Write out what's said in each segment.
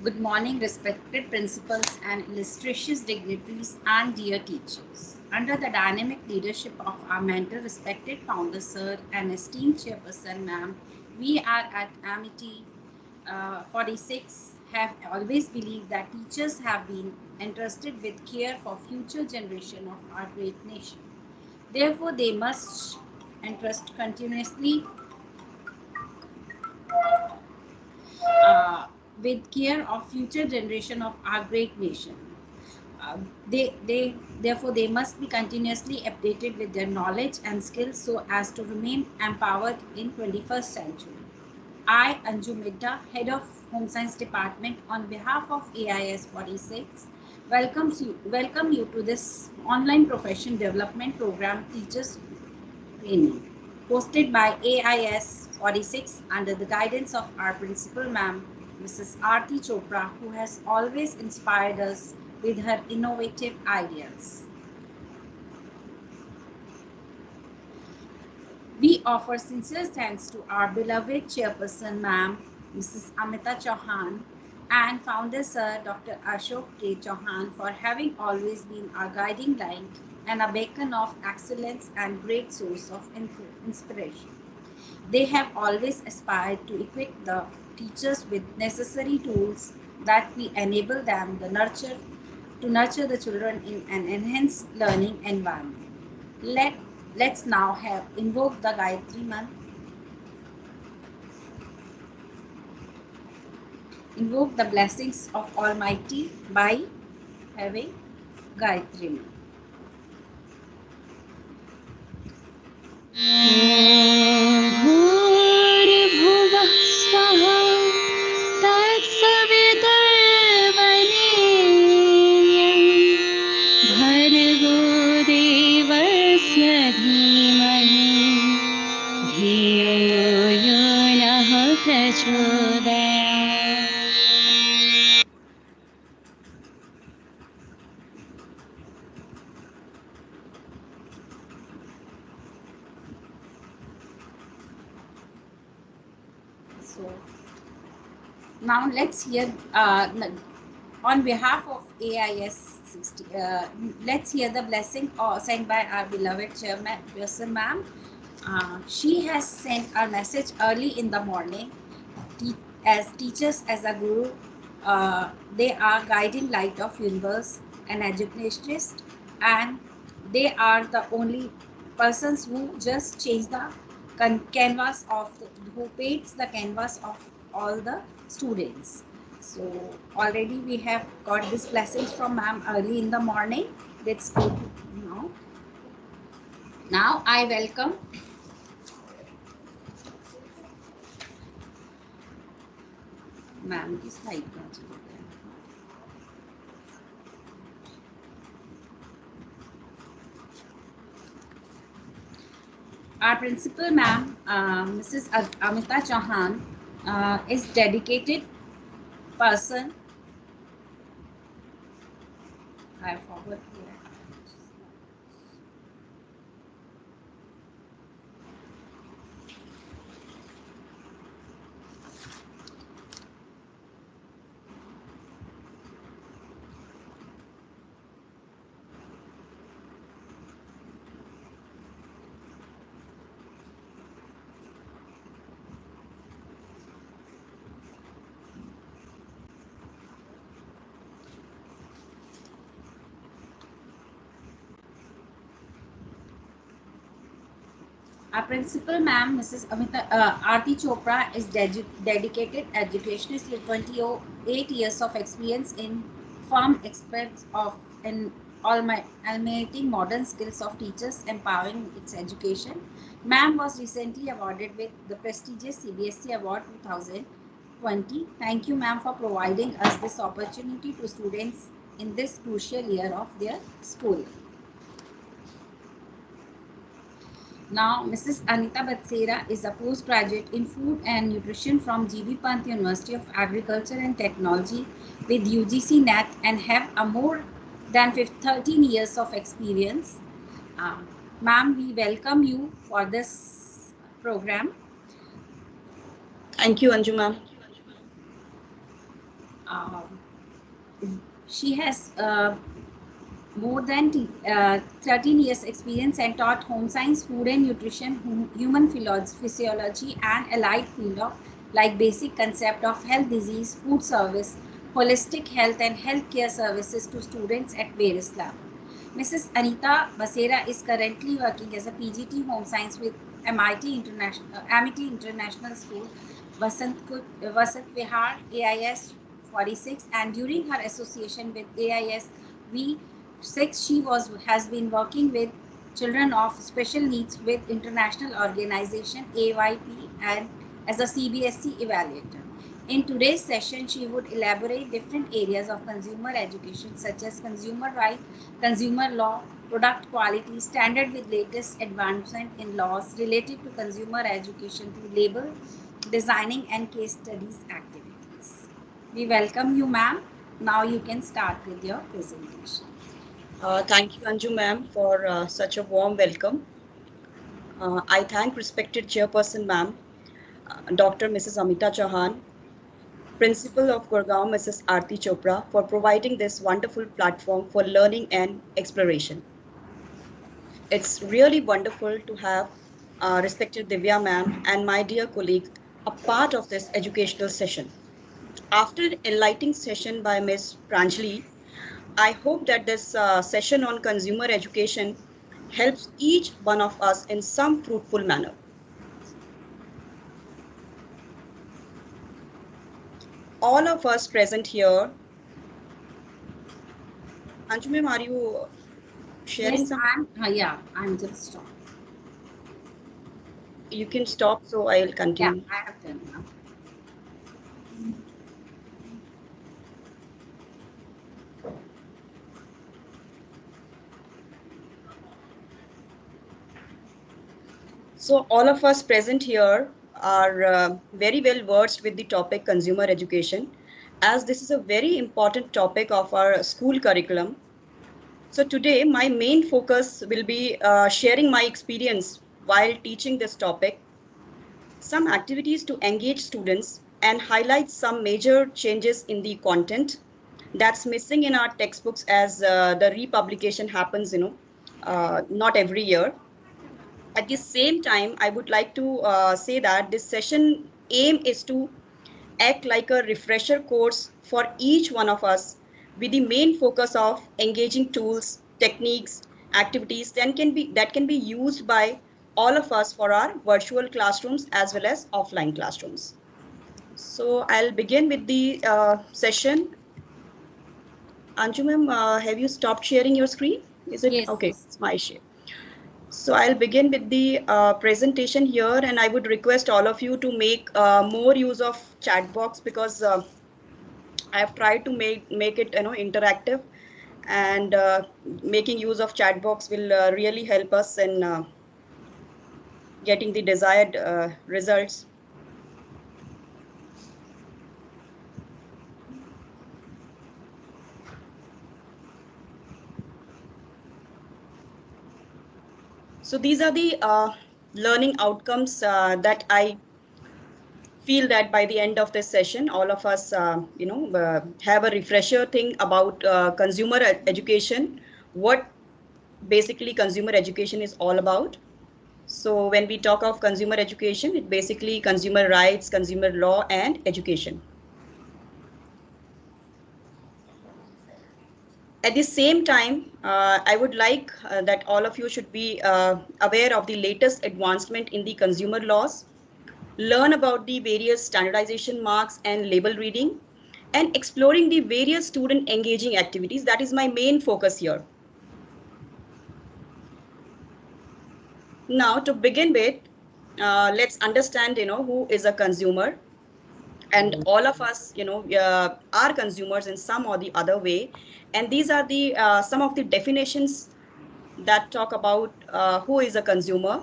Good morning, respected principals and illustrious dignitaries and dear teachers. Under the dynamic leadership of our mentor, respected founder, sir, and esteemed chairperson, ma'am, we are at Amity 46 have always believed that teachers have been entrusted with care for future generation of our great nation. Therefore, they must entrust continuously uh, with care of future generation of our great nation. Therefore they must be continuously updated with their knowledge and skills so as to remain empowered in 21st century. I, Anju Midda, Head of Home Science Department, on behalf of AIS 46, welcome you to this online profession development program Teachers Training, hosted by AIS 46 under the guidance of our principal ma'am, Mrs. Aarti Chopra, who has always inspired us with her innovative ideas. We offer sincere thanks to our beloved chairperson, ma'am, Mrs. Amita Chauhan, and founder, Sir Dr. Ashok K. Chauhan, for having always been our guiding light and a beacon of excellence and great source of inspiration. They have always aspired to equip the teachers with necessary tools that will enable them to nurture the children in an enhanced learning environment. Let's now have invoke the Gayatri Mantra. Invoke the blessings of Almighty by having Gayatri Mantra. भूर्भुवः स्वः तत्सवितुर्वरेण्यं भर्गो देवस्य धीमहि धियो यो नः प्रचोदयात्. So now let's hear on behalf of AIS 60. Let's hear the blessing sent by our beloved chairman, Wilson ma'am. She has sent our message early in the morning. As teachers, as a guru, they are guiding light of universe and educationists, and they are the only persons who just change the canvas of who paints the canvas of all the students. So already we have got this blessings from ma'am early in the morning. Let's go to now. Now I welcome ma'am की slide कहाँ चली गई? Our principal ma'am, Mrs. Amita Chauhan, is dedicated person. I forgot here. Our principal ma'am, Mrs. Aarti Chopra, is dedicated educationist with 28 years of experience in firm experts of in eliminating modern skills of teachers, empowering its education. Ma'am was recently awarded with the prestigious CBSE Award 2020. Thank you, ma'am, for providing us this opportunity to students in this crucial year of their school. Now, Mrs. Anita Batsera is a postgraduate in food and nutrition from G.B. Pant University of Agriculture and Technology with UGC NET and have a more than 13 years of experience. Ma'am, we welcome you for this program. Thank you, Anju ma'am. Um, she has more than 13 years experience and taught home science, food and nutrition, human physiology and allied field of like basic concept of health, disease, food service, holistic health and healthcare services to students at various levels. Mrs. Anita Basera is currently working as a PGT Home Science with Amity International School, Vasant Vihar, AIS 46, and during her association with AIS V6, she has been working with children of special needs with international organization AYP and as a CBSE evaluator. In today's session, she would elaborate different areas of consumer education such as consumer right, consumer law, product quality, standard with latest advancement in laws related to consumer education through label designing and case studies activities. We welcome you, ma'am. Now you can start with your presentation. Thank you, Anju ma'am, for such a warm welcome. I thank respected chairperson ma'am, Dr. Mrs. Amita Chauhan, Principal of Gurgaon, Mrs. Aarti Chopra, for providing this wonderful platform for learning and exploration. It's really wonderful to have respected Divya ma'am and my dear colleagues a part of this educational session. After an enlightening session by Ms. Pranjali, I hope that this session on consumer education helps each one of us in some fruitful manner. All of us present here. Anju ma'am, are you sharing Yes, something? I'm just stopped. You can stop, so I'll Yeah, continue. I have done now. So all of us present here are very well versed with the topic consumer education, as this is a very important topic of our school curriculum. So today my main focus will be sharing my experience while teaching this topic, some activities to engage students, and highlight some major changes in the content that's missing in our textbooks as the republication happens, not every year. At the same time, I would like to say that this session aim is to act like a refresher course for each one of us with the main focus of engaging tools, techniques, activities that can be used by all of us for our virtual classrooms as well as offline classrooms. So I'll begin with the session. Anju ma'am, have you stopped sharing your screen? Is it Yes, okay? yes. It's my share. So I'll begin with the presentation here, and I would request all of you to make more use of chat box because I have tried to make it interactive, and making use of chat box will really help us in getting the desired results. So these are the learning outcomes that I feel that by the end of this session, all of us, have a refresher thing about consumer education, what basically consumer education is all about. So when we talk of consumer education, it basically consumer rights, consumer law, and education. At the same time, I would like that all of you should be aware of the latest advancement in the consumer laws, learn about the various standardization marks and label reading, and exploring the various student engaging activities. That is my main focus here. Now, to begin with, let's understand, who is a consumer. And all of us, are consumers in some or the other way. And these are the some of the definitions that talk about who is a consumer.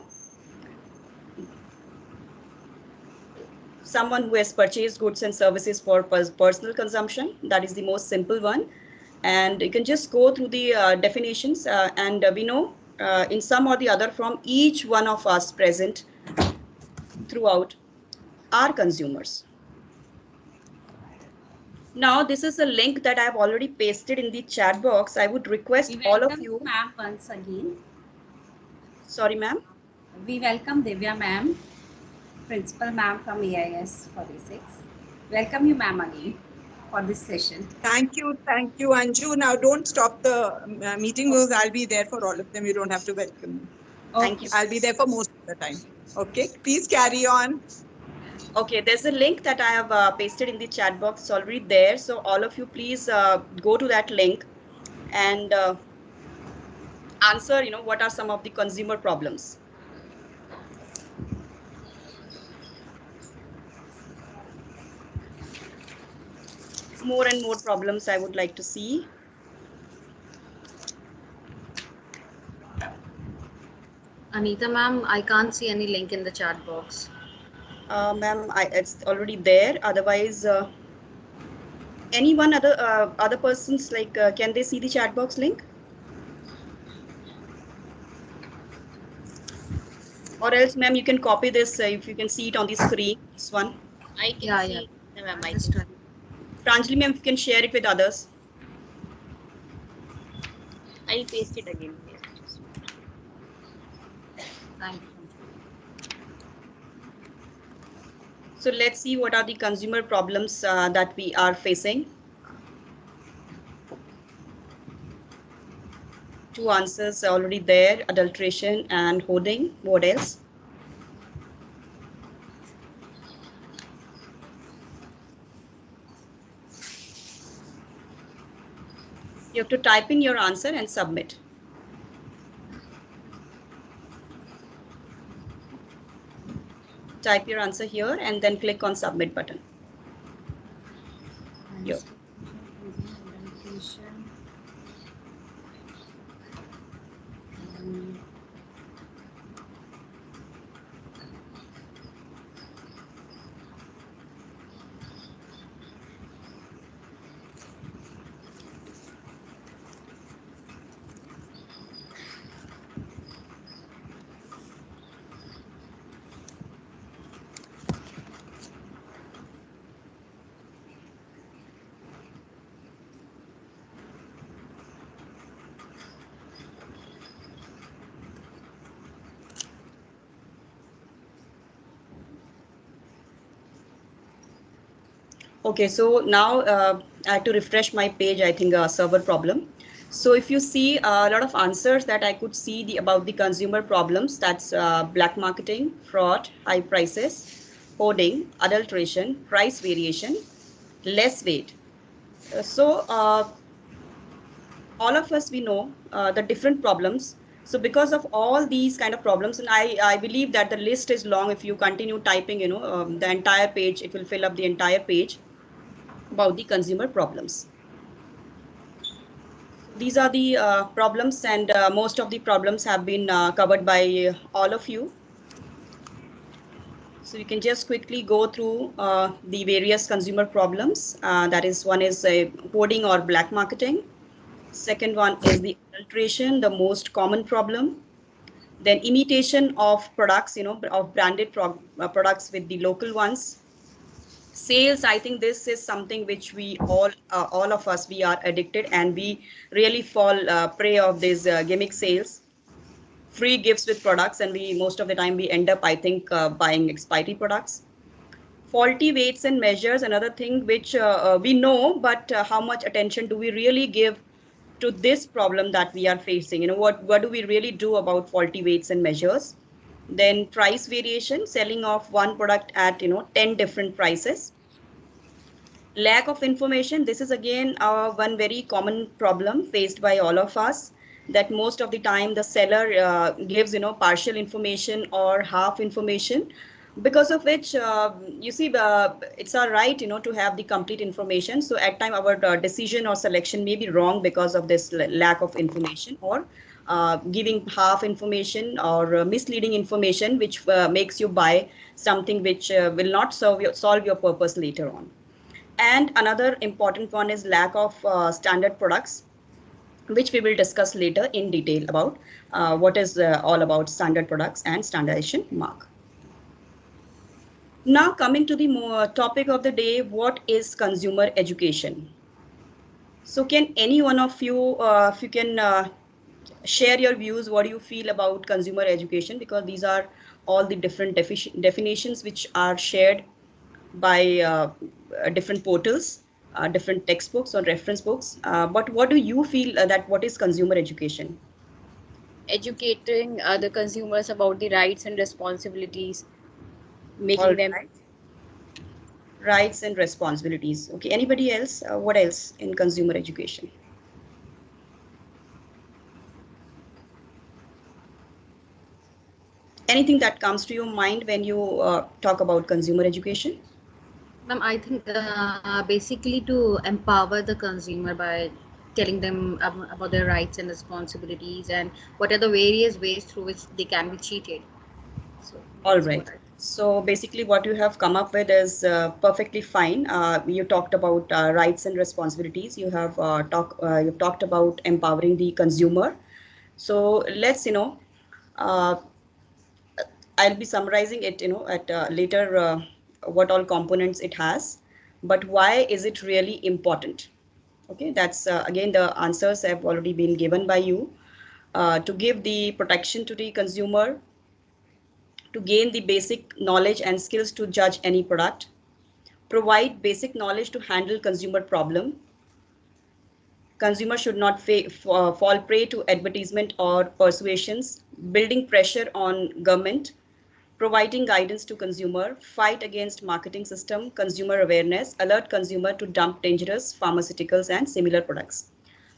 Someone who has purchased goods and services for personal consumption. That is the most simple one. And you can just go through the definitions, and we know in some or the other from each one of us present throughout are consumers. Now, this is a link that I have already pasted in the chat box. I would request We all of welcome you. ma'am once again. Sorry, ma'am. We welcome Divya ma'am, principal ma'am from AIS 46. Welcome you ma'am again for this session. Thank you, Anju. Now don't stop the meeting because I'll be there for all of them. You don't have to welcome me. Thank you. I'll be there for most of the time. Okay, please carry on. Okay, there's a link that I have pasted in the chat box. It's already there. So all of you, please go to that link and answer, what are some of the consumer problems. More and more problems I would like to see. Anita ma'am, I can't see any link in the chat box. Ma'am, it's already there. Otherwise, anyone other persons, like, can they see the chat box link? Or else, ma'am, you can copy this if you can see it on the screen. This one. I can Yeah, see. yeah. Ma'am, I Just can. Pranjali, ma'am, if you can share it with others. I'll paste it again. Yes, just- thank you. So let's see what are the consumer problems that we are facing. Two answers are already there: adulteration and hoarding. What else? You have to type in your answer and submit. Type your answer here and then click on submit button. Here. Okay, so now I had to refresh my page. I think a server problem. So if you see a lot of answers that I could see about the consumer problems, that's black marketing, fraud, high prices, hoarding, adulteration, price variation, less weight. So all of us, we know the different problems. So because of all these kind of problems, and I believe that the list is long. If you continue typing, the entire page, it will fill up the entire page about the consumer problems. These are the problems, and most of the problems have been covered by all of you. So you can just quickly go through the various consumer problems. That is, one is hoarding or black marketing. Second one is the adulteration, the most common problem. Then imitation of products, of branded products with the local ones. Sales, I think this is something which we all of us, we are addicted, and we really fall prey of these gimmick sales, free gifts with products, and we most of the time we end up, I think, buying expiry products. Faulty weights and measures, another thing which we know, but how much attention do we really give to this problem that we are facing? What do we really do about faulty weights and measures? Then price variation, selling of one product at 10 different prices. Lack of information, this is again one very common problem faced by all of us, that most of the time the seller gives partial information or half information, because of which you see it's our right to have the complete information. So at time our decision or selection may be wrong because of this lack of information, or giving half information or misleading information, which makes you buy something which will not solve your purpose later on. And another important one is lack of standard products, which we will discuss later in detail about what is all about standard products and standardization mark. Now coming to the topic of the day, what is consumer education? So can any one of you, if you can share your views, what do you feel about consumer education? Because these are all the different definitions which are shared by different portals, different textbooks or reference books. But what do you feel that what is consumer education? Educating the consumers about the rights and responsibilities, All making them. right. Rights and responsibilities. Okay. Anybody else? What else in consumer education? Anything that comes to your mind when you talk about consumer education? Ma'am, I think basically to empower the consumer by telling them about their rights and responsibilities and what are the various ways through which they can be cheated. So All that's what right. I. So basically, what you have come up with is perfectly fine. You talked about rights and responsibilities. You've talked about empowering the consumer. So let's uh, I'll be summarizing it at later what all components it has, but why is it really important? Okay, that's again the answers have already been given by you. To give the protection to the consumer, to gain the basic knowledge and skills to judge any product, provide basic knowledge to handle consumer problem. Consumer should not fall prey to advertisement or persuasions, building pressure on government, providing guidance to consumer, fight against marketing system, consumer awareness, alert consumer to dump dangerous pharmaceuticals and similar products.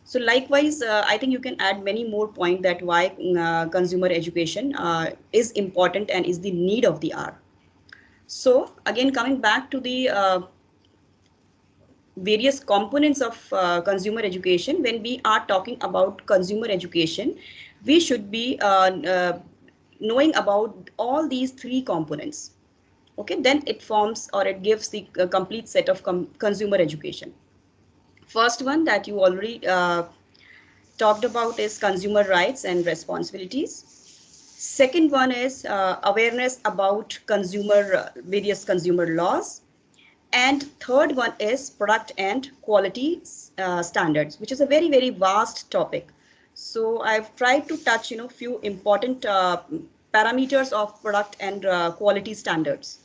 So likewise, I think you can add many more points that why consumer education is important and is the need of the hour. So again, coming back to the various components of consumer education, when we are talking about consumer education, we should be knowing about all these three components. Okay, then it forms or it gives the complete set of consumer education. First one that you already talked about is consumer rights and responsibilities. Second one is awareness about various consumer laws. And third one is product and quality standards, which is a very, very vast topic. So I've tried to touch, few important parameters of product and quality standards.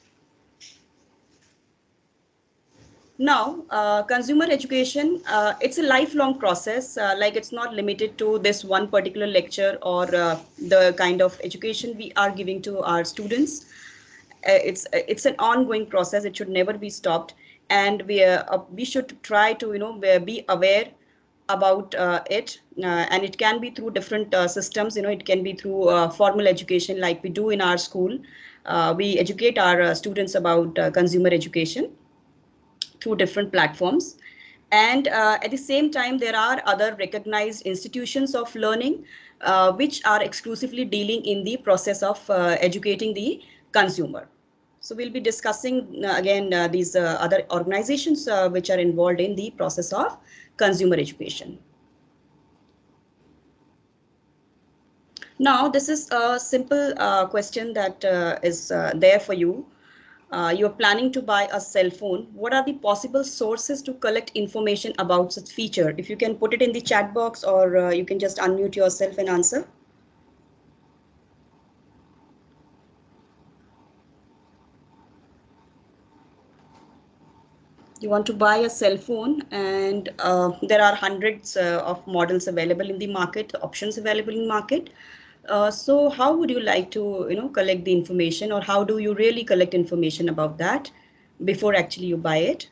Now, consumer education, it's a lifelong process. Like it's not limited to this one particular lecture or the kind of education we are giving to our students. It's an ongoing process. It should never be stopped, and we should try to be aware about it. And it can be through different systems. It can be through formal education, like we do in our school. We educate our students about consumer education through different platforms. And at the same time, there are other recognized institutions of learning which are exclusively dealing in the process of educating the consumer. So we'll be discussing again these other organizations which are involved in the process of consumer education. Now, this is a simple question that is there for you. You're planning to buy a cell phone. What are the possible sources to collect information about such feature? If you can put it in the chat box, or you can just unmute yourself and answer. You want to buy a cell phone, and there are hundreds of models available in the market, options available in market. So how would you like to collect the information, or how do you really collect information about that before actually you buy it?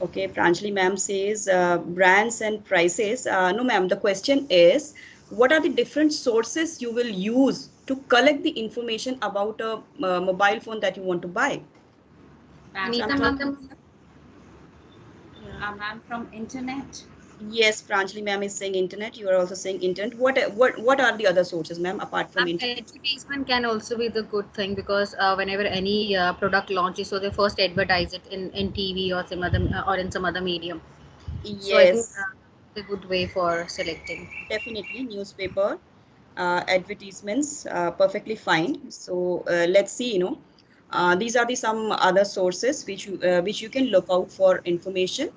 Okay, Pranjali ma'am says brands and prices. No, ma'am, the question is, what are the different sources you will use to collect the information about a mobile phone that you want to buy? Anita I'm ma'am. talking. Ma'am, from internet. Yes, Pranjali ma'am is saying internet. You are also saying internet. What are the other sources, ma'am, apart from internet? Advertisement can also be the good thing because whenever any product launches, so they first advertise it in TV or some other or in some other medium. So I think Yes, it's a good way for selecting. definitely newspaper advertisements, perfectly fine. So let's see, These are the some other sources which you can look out for information.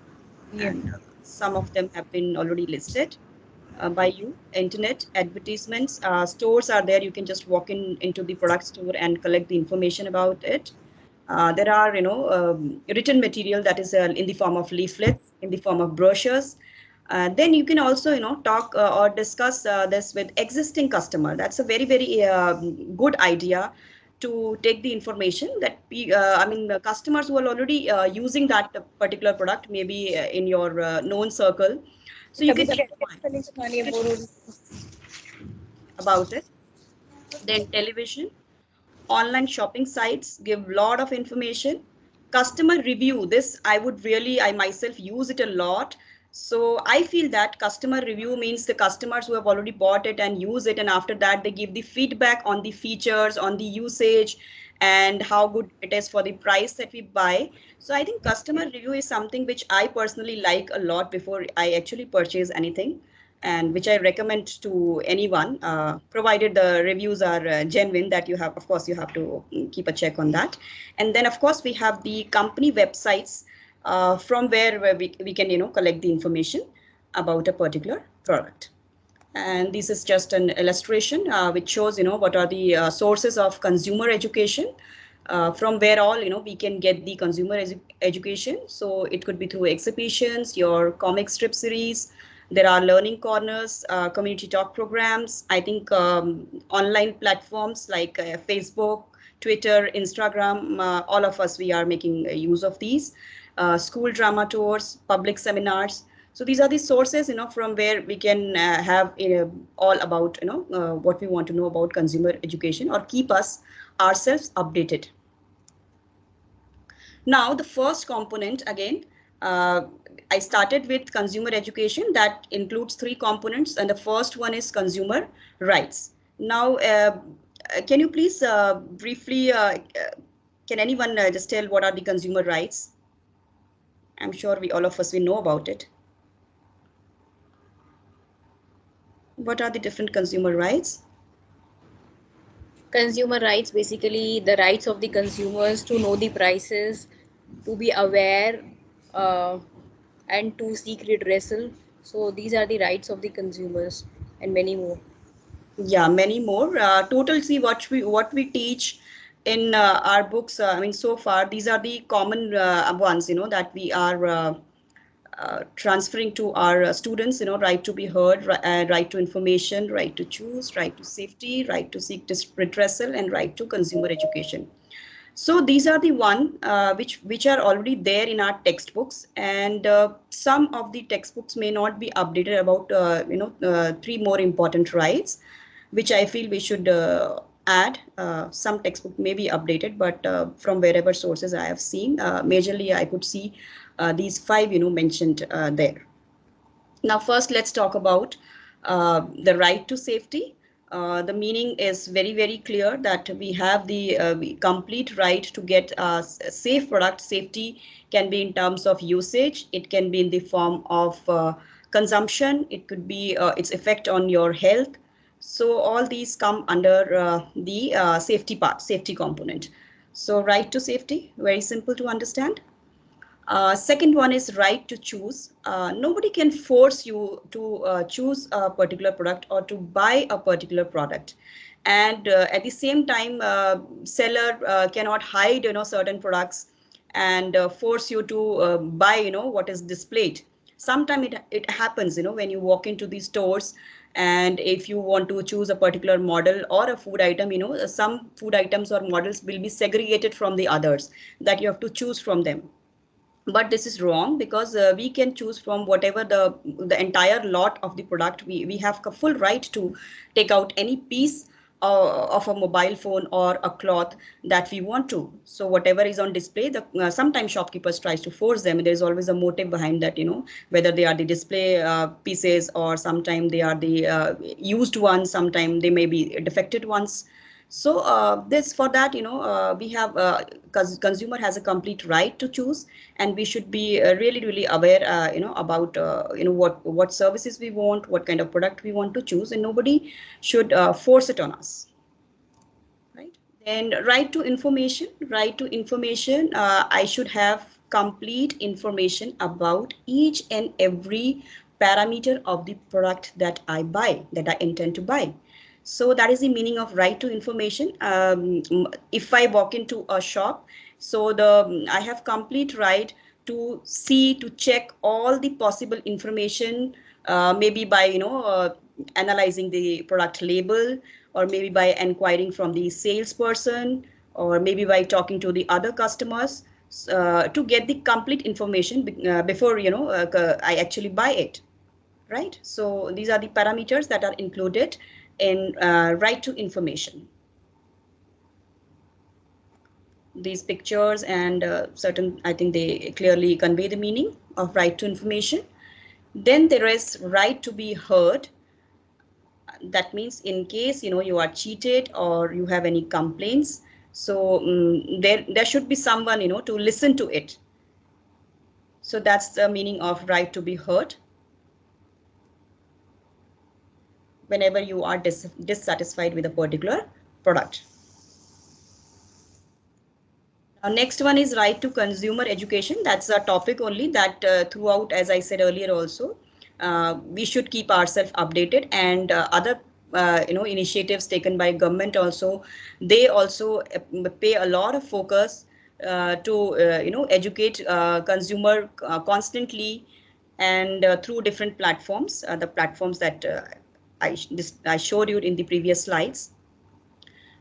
Yeah. And some of them have been already listed by you. Internet advertisements, stores are there. You can just walk into the product store and collect the information about it. There are, written material that is in the form of leaflets, in the form of brochures. Then you can also, talk or discuss this with existing customer. That's a very, very good idea to take the information that the customers who are already using that particular product, maybe in your known circle. So you can about it. Then television, online shopping sites give a lot of information. Customer review, this I myself use it a lot. So I feel that customer review means the customers who have already bought it and use it, and after that they give the feedback on the features, on the usage, and how good it is for the price that we buy. So I think customer review is something which I personally like a lot before I actually purchase anything, and which I recommend to anyone, provided the reviews are genuine. That you have, of course, you have to keep a check on that. And then, of course, we have the company websites from where we can, collect the information about a particular product. And this is just an illustration which shows, what are the sources of consumer education. From where all we can get the consumer education. So it could be through exhibitions, your comic strip series. There are learning corners, community talk programs. I think online platforms like Facebook, Twitter, Instagram, all of us, we are making use of these. School drama tours, public seminars. So these are the sources, from where we can have all about, what we want to know about consumer education, or keep us ourselves updated. Now, the first component, again, I started with consumer education. That includes 3 components, and the first one is consumer rights. Now, can you please briefly, can anyone just tell what are the consumer rights? I'm sure all of us, we know about it. What are the different consumer rights? Consumer rights, basically the rights of the consumers to know the prices, to be aware, and to seek redressal. So these are the rights of the consumers, and many more. Yeah, many more. Total, see what we teach in our books. I mean, so far these are the common ones, that we are transferring to our students. Right to be heard, right to information, right to choose, right to safety, right to seek redressal, and right to consumer education. So these are the one which are already there in our textbooks, and some of the textbooks may not be updated about 3 more important rights, which I feel we should add. Some textbook may be updated, but from wherever sources I have seen, majorly I could see these 5 mentioned there. Now, first, let's talk about the right to safety. The meaning is very, very clear, that we have the complete right to get a safe product. Safety can be in terms of usage. It can be in the form of consumption. It could be its effect on your health. So all these come under the safety part, safety component. So right to safety, very simple to understand. Second one is right to choose. Nobody can force you to choose a particular product or to buy a particular product. And at the same time, seller cannot hide, certain products and force you to buy, what is displayed. Sometimes it happens, when you walk into these stores, and if you want to choose a particular model or a food item, some food items or models will be segregated from the others, that you have to choose from them. But this is wrong, because we can choose from whatever the entire lot of the product. We have a full right to take out any piece of a mobile phone or a cloth that we want to. So whatever is on display, sometimes shopkeepers tries to force them. There's always a motive behind that, whether they are the display pieces, or sometimes they are the used ones, sometimes they may be defected ones. So this, for that, we have consumer has a complete right to choose, and we should be really, really aware, about what services we want, what kind of product we want to choose, and nobody should force it on us. Right. And right to information, I should have complete information about each and every parameter of the product that I buy, that I intend to buy. So that is the meaning of right to information. If I walk into a shop, so I have complete right to see, to check all the possible information, maybe by analyzing the product label, or maybe by inquiring from the salesperson, or maybe by talking to the other customers, to get the complete information before I actually buy it, right? So these are the parameters that are included in right to information. These pictures and certain, I think they clearly convey the meaning of right to information. Then there is right to be heard. That means in case you are cheated or you have any complaints, so there should be someone to listen to it. So that's the meaning of right to be heard whenever you are dissatisfied with a particular product. Now, next one is right to consumer education. That's a topic only that throughout, as I said earlier also, we should keep ourselves updated, and other initiatives taken by government also, they also pay a lot of focus to educate consumer constantly, and through different platforms, the platforms that I showed you in the previous slides.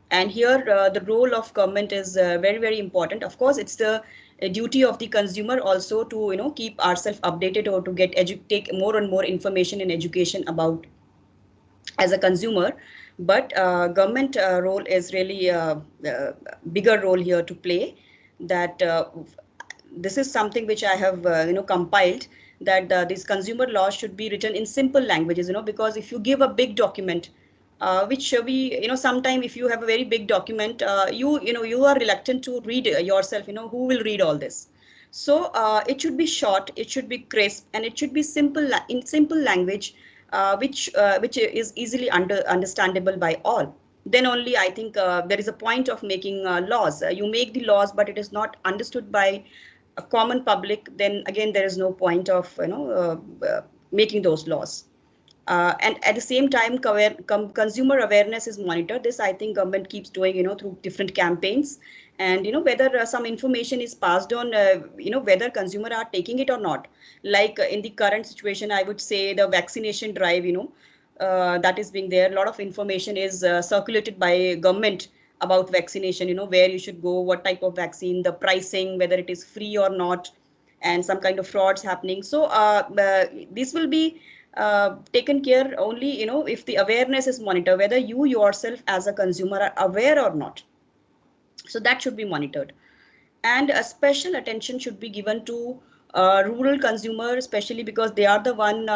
And here the role of government is very, very important. Of course, it's the duty of the consumer also to keep ourselves updated, or to take more and more information and education about as a consumer. But government role is really bigger role here to play. That this is something which I have compiled, that these consumer laws should be written in simple languages, because if you give a big document, which we sometime if you have a very big document, you are reluctant to read yourself, who will read all this. So it should be short, it should be crisp, and it should be simple, in simple language, which is easily understandable by all. Then only I think there is a point of making laws. You make the laws, but it is not understood by a common public, then again there is no point of making those laws. And at the same time, consumer awareness is monitored. This I think government keeps doing, through different campaigns, and whether some information is passed on, whether consumer are taking it or not. Like in the current situation, I would say the vaccination drive, that is being there. A lot of information is circulated by government about vaccination. Where you should go, what type of vaccine, the pricing, whether it is free or not, and some kind of frauds happening. So this will be taken care only if the awareness is monitored, whether you yourself as a consumer are aware or not. So that should be monitored. And a special attention should be given to rural consumers, especially because they are the one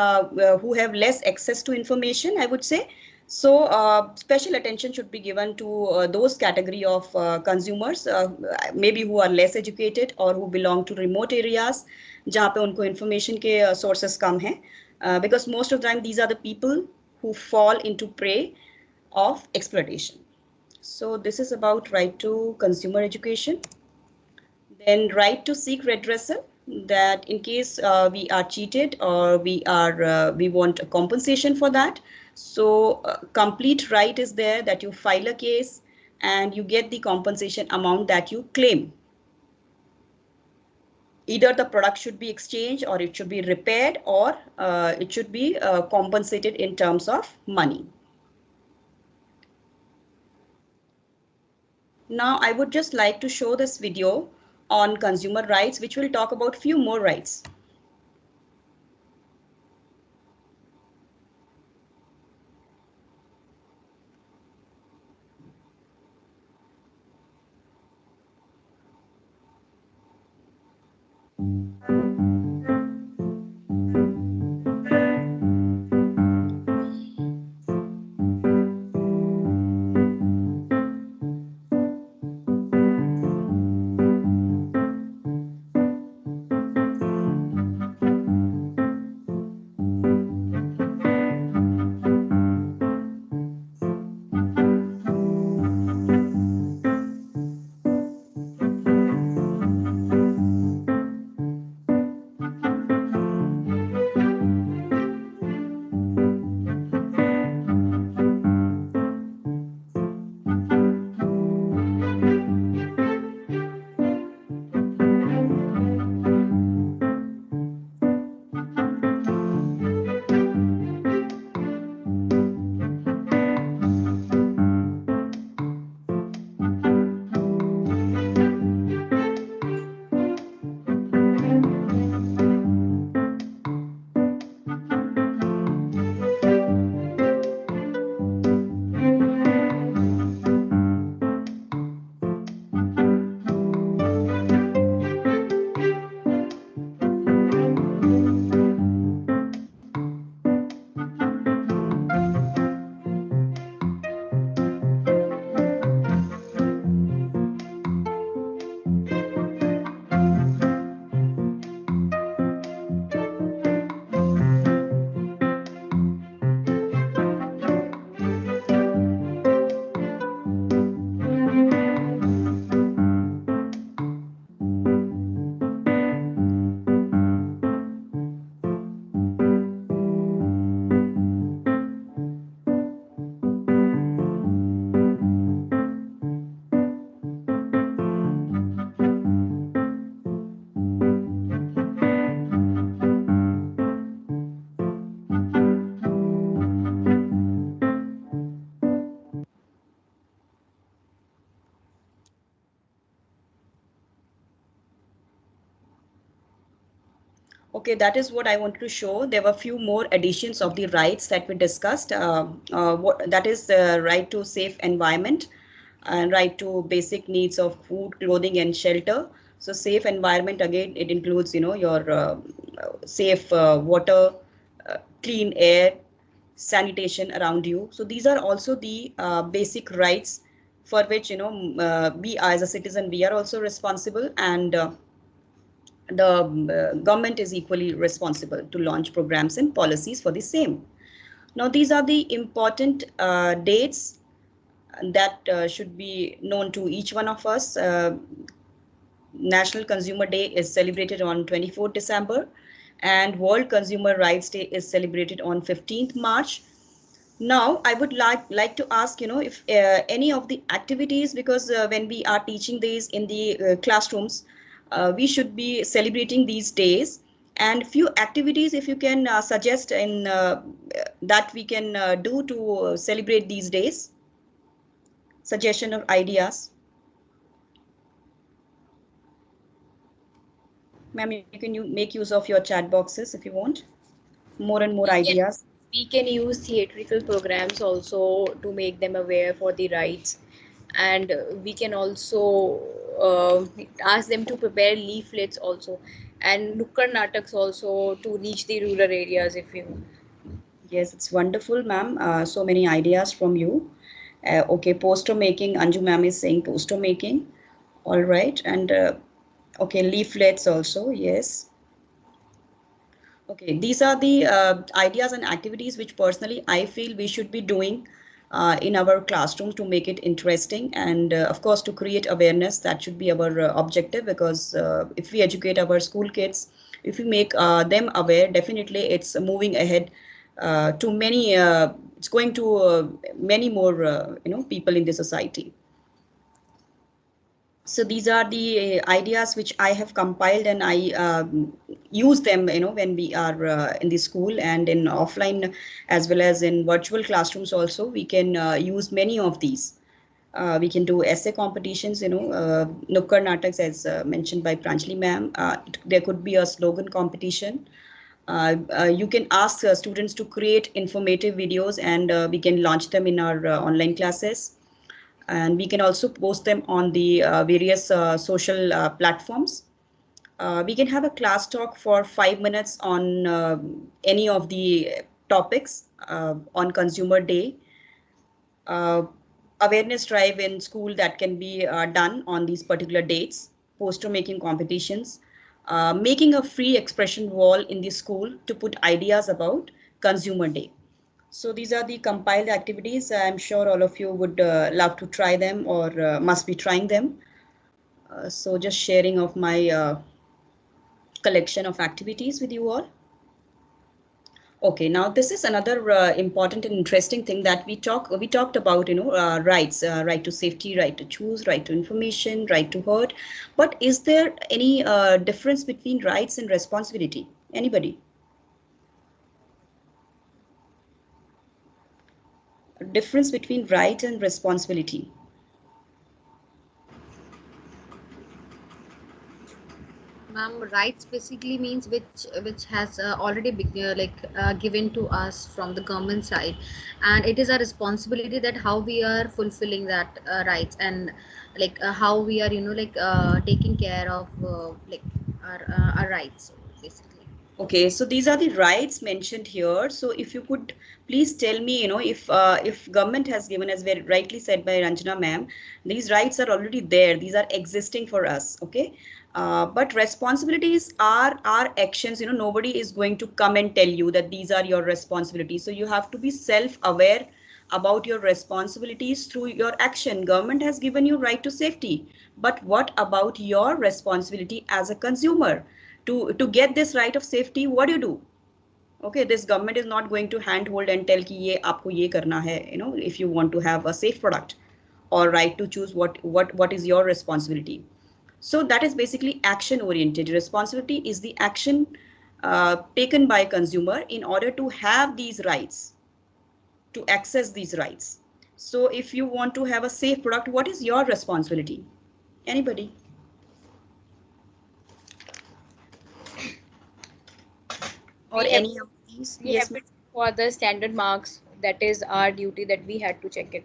who have less access to information, I would say. So special attention should be given to those category of consumers, maybe who are less educated or who belong to remote areas, जहाँ पे उनको information के sources कम हैं, because most of the time these are the people who fall into prey of exploitation. So this is about right to consumer education. Then right to seek redressal, that in case we are cheated or we want a compensation for that. So complete right is there that you file a case and you get the compensation amount that you claim. Either the product should be exchanged, or it should be repaired, or it should be compensated in terms of money. Now I would just like to show this video on consumer rights, which will talk about few more rights. Okay, that is what I wanted to show. There were a few more additions of the rights that we discussed. That is the right to safe environment and right to basic needs of food, clothing, and shelter. So safe environment, again, it includes, your safe water, clean air, sanitation around you. So these are also the basic rights for which, we as a citizen, we are also responsible, and the government is equally responsible to launch programs and policies for the same. Now, these are the important dates that should be known to each one of us. National Consumer Day is celebrated on 24th December, and World Consumer Rights Day is celebrated on 15th March. Now, I would like to ask, if any of the activities, because when we are teaching these in the classrooms, we should be celebrating these days, and few activities, if you can suggest in that we can do to celebrate these days, suggestion or ideas. Ma'am, you can make use of your chat boxes if you want more and more We can, ideas. we can use theatrical programs also to make them aware for the rights, and we can also ask them to prepare leaflets also, and nukkad nataks also to reach the rural areas if you. Yes, it's wonderful, ma'am. So many ideas from you. Okay, poster making. Anju ma'am is saying poster making. All right, and okay, leaflets also. Yes. Okay, these are the ideas and activities which personally I feel we should be doing in our classrooms to make it interesting, and of course to create awareness. That should be our objective, because if we educate our school kids, if we make them aware, definitely it's moving ahead to many. It's going to many more people in the society. So these are the ideas which I have compiled, and I use them, when we are in the school and in offline as well as in virtual classrooms also. We can use many of these. We can do essay competitions, Nukkad Nataks, as mentioned by Pranjali ma'am. There could be a slogan competition. You can ask students to create informative videos, and we can launch them in our online classes, and we can also post them on the various social platforms. We can have a class talk for 5 minutes on any of the topics on Consumer Day. Uh, Awareness drive in school that can be done on these particular dates, poster making competitions, making a free expression wall in the school to put ideas about Consumer Day. So these are the compiled activities. I'm sure all of you would love to try them, or must be trying them. So just sharing of my collection of activities with you all. Okay, now this is another important and interesting thing that we talked about, rights, right to safety, right to choose, right to information, right to heard. But is there any difference between rights and responsibility? Anybody? Difference between right and responsibility. Ma'am, rights basically means which has already been given to us from the government side, and it is our responsibility that how we are fulfilling that rights, and how we are taking care of our rights basically. Okay, so these are the rights mentioned here. So if you could please tell me, if government has given, as very rightly said by Ranjana ma'am, these rights are already there. These are existing for us. Okay, but responsibilities are our actions. Nobody is going to come and tell you that these are your responsibilities. So you have to be self-aware about your responsibilities through your action. Government has given you right to safety, but what about your responsibility as a consumer? To get this right of safety, what do? Okay, this government is not going to handhold and tell ki ye aapko ye karna hai, if you want to have a safe product, or right to choose what is your responsibility. So that is basically action oriented. Responsibility is the action taken by consumer in order to have these rights, to access these rights. So if you want to have a safe product, what is your responsibility? Anybody? or We have any of these? we Yes, have to ma'am. check for the standard marks. That is our duty, that we had to check it.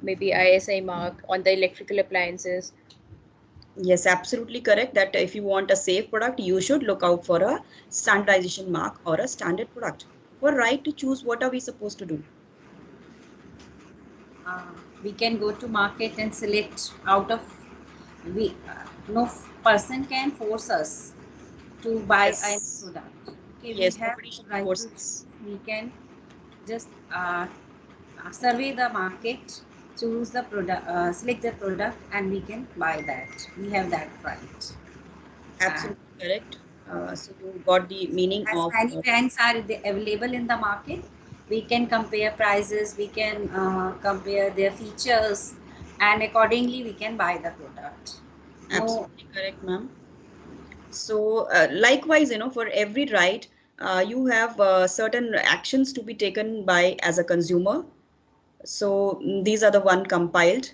Maybe ISI mark on the electrical appliances. Yes, absolutely correct. That if you want a safe product, you should look out for a standardization mark or a standard product. For right to choose, what are we supposed to do? We can go to market and select out of we no person can force us to buy a Yes, product. Okay, we yes, have nobody should right force to us. choose. We can just survey the market, choose the product, select the product, and we can buy that. We have that right. And Absolutely correct. So you got the meaning as of many brands are available in the market, we can compare prices, we can compare their features, and accordingly we can buy the product. No, absolutely correct, ma'am. So likewise, for every right, you have certain actions to be taken by as a consumer. So these are the one compiled,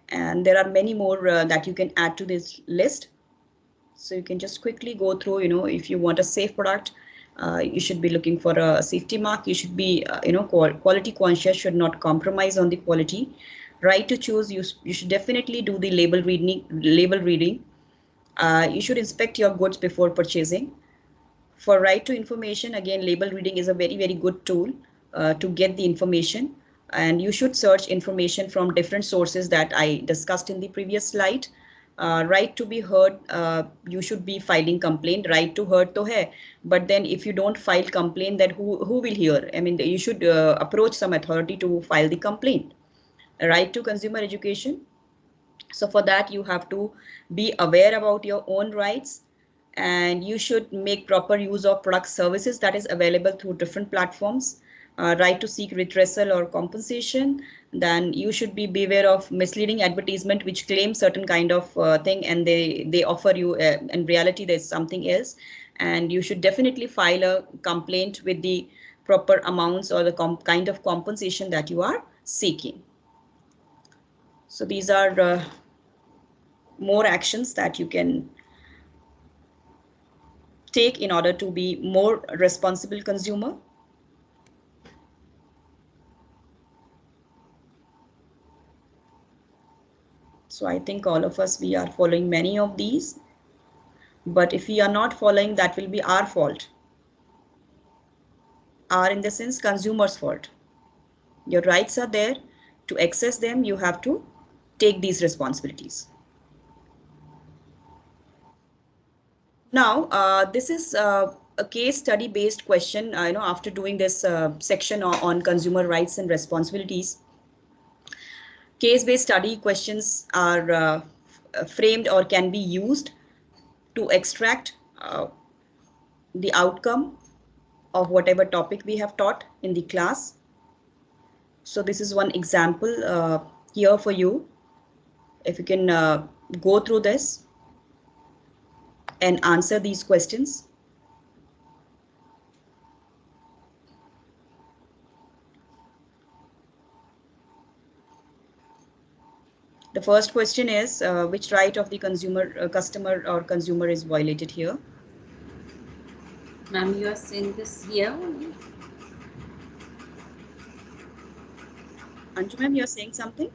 and there are many more that you can add to this list. So you can just quickly go through, if you want a safe product, you should be looking for a safety mark. You should be, quality conscious, should not compromise on the quality. Right to choose, you should definitely do the label reading. You should inspect your goods before purchasing. For right to information, again, label reading is a very, very good tool to get the information. And you should search information from different sources that I discussed in the previous slide. Right to be heard, you should be filing complaint. Right to heard to hai, but then if you don't file complaint, then who will hear? I mean, you should approach some authority to file the complaint. Right to consumer education, so for that, you have to be aware about your own rights, and you should make proper use of product services that is available through different platforms. Right to seek redressal or compensation, then you should be beware of misleading advertisement which claim certain kind of thing, and they offer you in reality there's something else. And you should definitely file a complaint with the proper amounts or the kind of compensation that you are seeking. So these are more actions that you can take in order to be more responsible consumer. So I think all of us, we are following many of these, but if we are not following, that will be our fault. Our in the sense consumers' fault. Your rights are there. To access them, you have to take these responsibilities. Now, this is a case study based question. After doing this section on consumer rights and responsibilities, case-based study questions are framed or can be used to extract the outcome of whatever topic we have taught in the class. So this is one example here for you. If you can go through this and answer these questions. The first question is, which right of the customer or consumer is violated here? ma'am, you are saying this here only. Anju ma'am, you're saying something?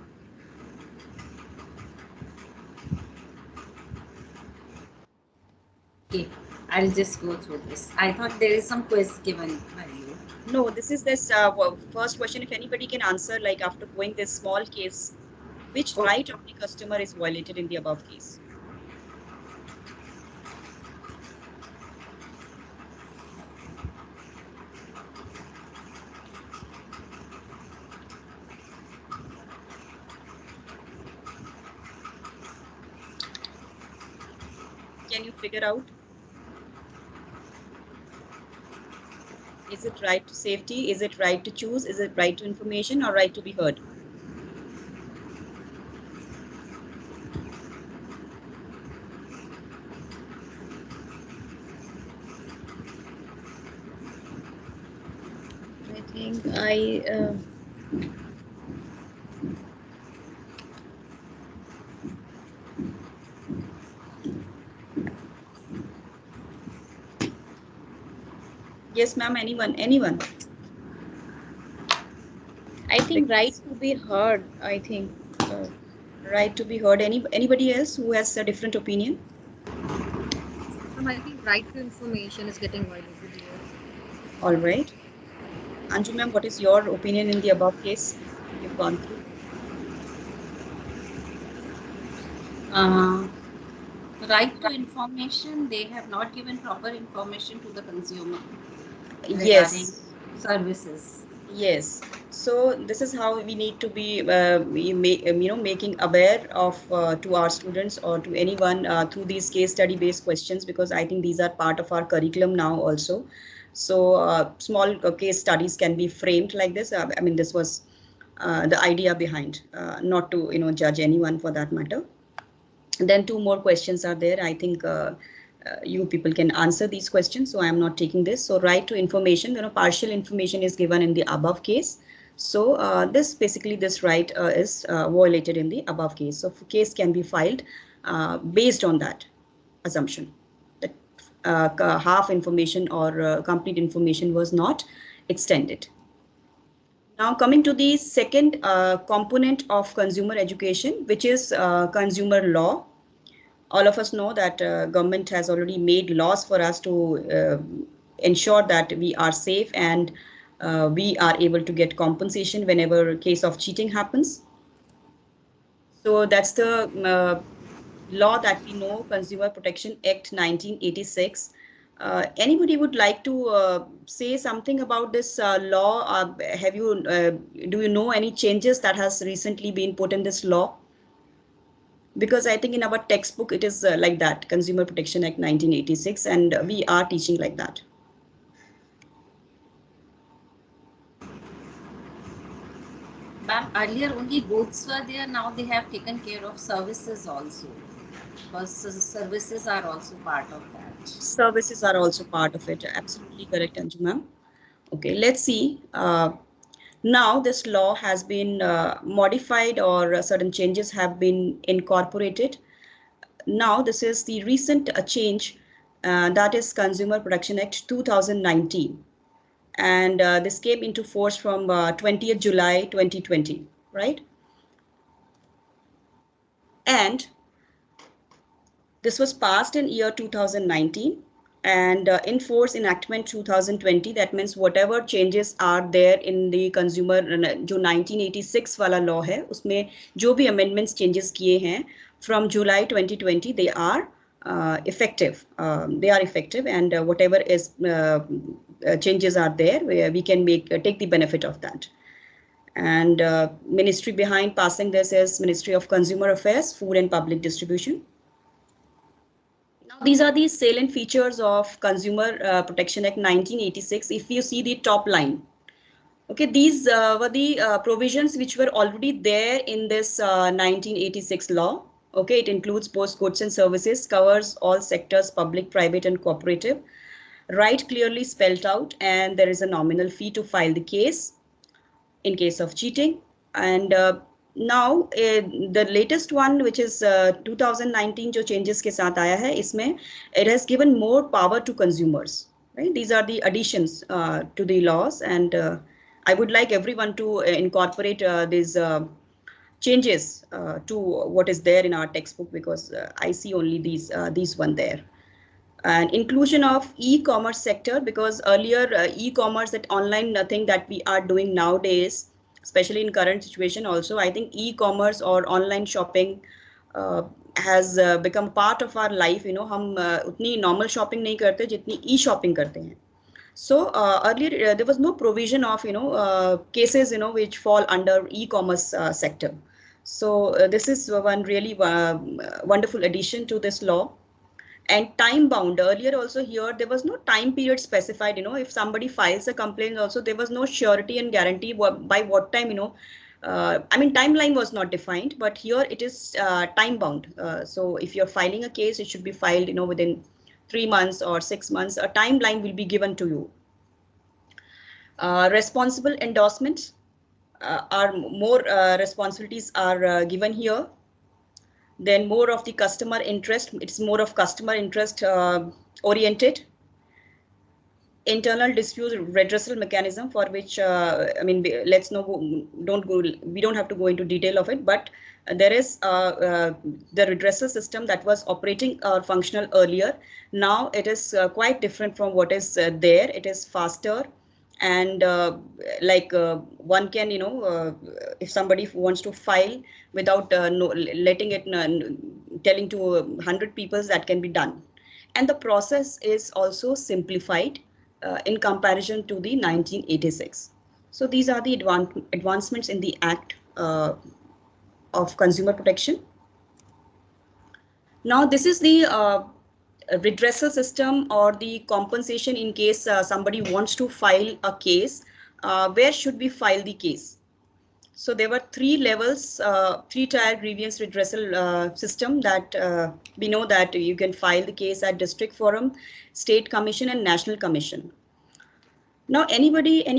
Okay, I'll just go through this. I thought there is some quiz given by you. No, this is this first question. If anybody can answer, like after going this small case, which Okay. right of the customer is violated in the above case? Can you figure out? Is it right to safety? Is it right to choose? Is it right to information or right to be heard? I think I Yes, ma'am. Anyone. I think right to be heard. I think. Right to be heard. Anybody else who has a different opinion? I think right to information is getting violated here. All right. Anju ma'am, what is your opinion in the above case you've gone through? Uh, right to information, they have not given proper information to the consumer regarding Yes. services. Yes. So this is how we need to be, making aware of to our students or to anyone through these case study based questions, because I think these are part of our curriculum now also. So small case studies can be framed like this. I mean, this was the idea behind, not to judge anyone for that matter. And then two more questions are there. I think you people can answer these questions, so I am not taking this. So right to information, partial information is given in the above case. So this right is violated in the above case. So case can be filed based on that assumption that half information or complete information was not extended. Now coming to the second component of consumer education, which is consumer law. All of us know that government has already made laws for us to ensure that we are safe and we are able to get compensation whenever a case of cheating happens. So that's the law that we know, Consumer Protection Act 1986. Anybody would like to say something about this law? Do you know any changes that has recently been put in this law? Because I think in our textbook it is like that, Consumer Protection Act 1986, and we are teaching like that. Ma'am, earlier only goods were there, now they have taken care of services also, because services are also part of that. Services are also part of it. Absolutely correct, Anju ma'am. Okay, let's see. Now this law has been modified, or certain changes have been incorporated. Now this is the recent change, that is Consumer Protection Act 2019. And this came into force from 20th July 2020, right? And this was passed in year 2019 and in force enactment 2020. That means whatever changes are there in the consumer जो 1986 वाला law है उसमें जो भी amendments changes किए हैं from July 2020 they are effective. They are effective, and whatever is changes are there, we can take the benefit of that. And ministry behind passing this is Ministry of Consumer Affairs, Food and Public Distribution. Now, these are the salient features of Consumer Protection Act 1986. If you see the top line, okay, these were the provisions which were already there in this 1986 law. Okay, it includes both goods and services, covers all sectors, public, private, and cooperative. Right clearly spelled out, and there is a nominal fee to file the case in case of cheating. And now the latest one, which is 2019 जो changes के साथ आया है, इसमें it has given more power to consumers, right? These are the additions to the laws, and I would like everyone to incorporate these changes to what is there in our textbook, because I see only these one there. And inclusion of e-commerce sector, because earlier e-commerce, that online thing that we are doing nowadays, especially in current situation also, I think e-commerce or online shopping has become part of our life. हम उतनी normal shopping नहीं करते जितनी e-shopping करते हैं. So earlier there was no provision of cases which fall under e-commerce sector. So this is one really wonderful addition to this law. And time bound, earlier also here there was no time period specified. If somebody files a complaint also, there was no surety and guarantee by what time. I mean, timeline was not defined, but here it is time bound. So if you're filing a case, it should be filed within 3 months or 6 months. A timeline will be given to you. Responsible endorsements are more responsibilities are given here. Then more of the customer interest, it's more of customer interest oriented. internal dispute redressal mechanism for which I mean, let's know, we don't have to go into detail of it, but there is the redressal system that was operating or functional earlier. Now it is quite different from what is there. It is faster, and one can, if somebody wants to file without letting it telling to 100 people, that can be done. And the process is also simplified in comparison to the 1986. So these are the advancements in the Act of Consumer Protection. Now this is the redressal system, or the compensation in case somebody wants to file a case. Where should we file the case? So there were 3 levels, 3-tier grievance redressal system that we know that you can file the case at district forum, state commission, and national commission. Now, any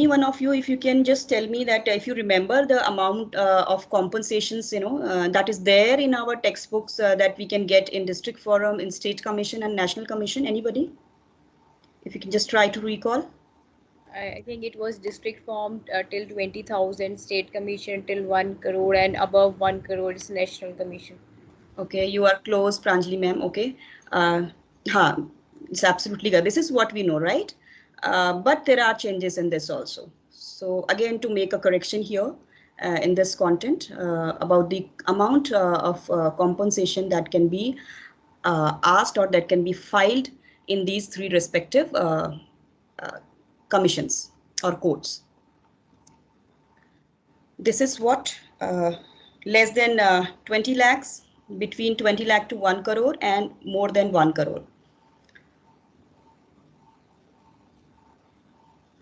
one of you, if you can just tell me that if you remember the amount of compensations, that is there in our textbooks that we can get in district forum, in state commission, and national commission. Anybody? If you can just try to recall. I think it was district form till 20,000, state commission till 1 crore, and above 1 crore is national commission. Okay, you are close, Pranjali ma'am. Okay, it's absolutely good. This is what we know, right? But there are changes in this also. So again, to make a correction here in this content about the amount of compensation that can be asked or that can be filed in these 3 respective commissions or courts. This is what less than 20 lakhs, between 20 lakh to 1 crore, and more than 1 crore.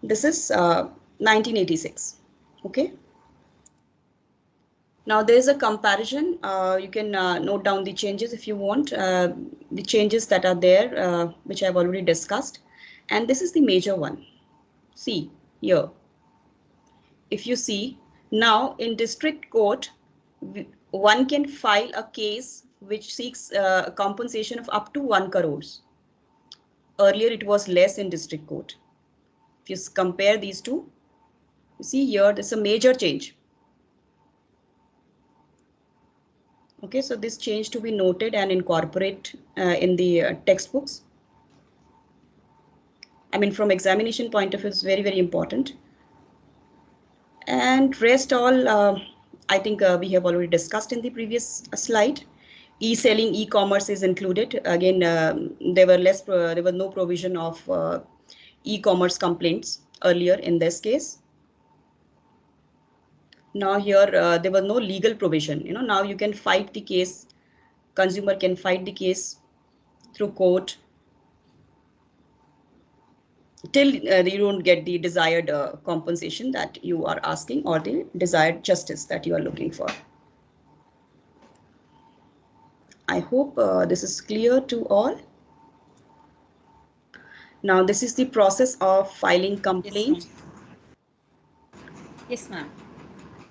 This is 1986. Okay. Now there is a comparison. You can note down the changes if you want, the changes that are there, which I've already discussed. And this is the major one. See here. If you see, now in district court, one can file a case which seeks compensation of up to 1 crores. Earlier it was less in district court. If you compare these two, you see here there's a major change. Okay, so this change to be noted and incorporate in the textbooks. I mean, from examination point of view, it's very, very important. And rest all, I think we have already discussed in the previous slide. E-selling, e-commerce is included. Again, there was no provision of e-commerce complaints earlier in this case. Now here there was no legal provision. Now you can fight the case. Consumer can fight the case through court till you don't get the desired compensation that you are asking, or the desired justice that you are looking for. I hope this is clear to all. Now this is the process of filing complaint. Yes, ma'am.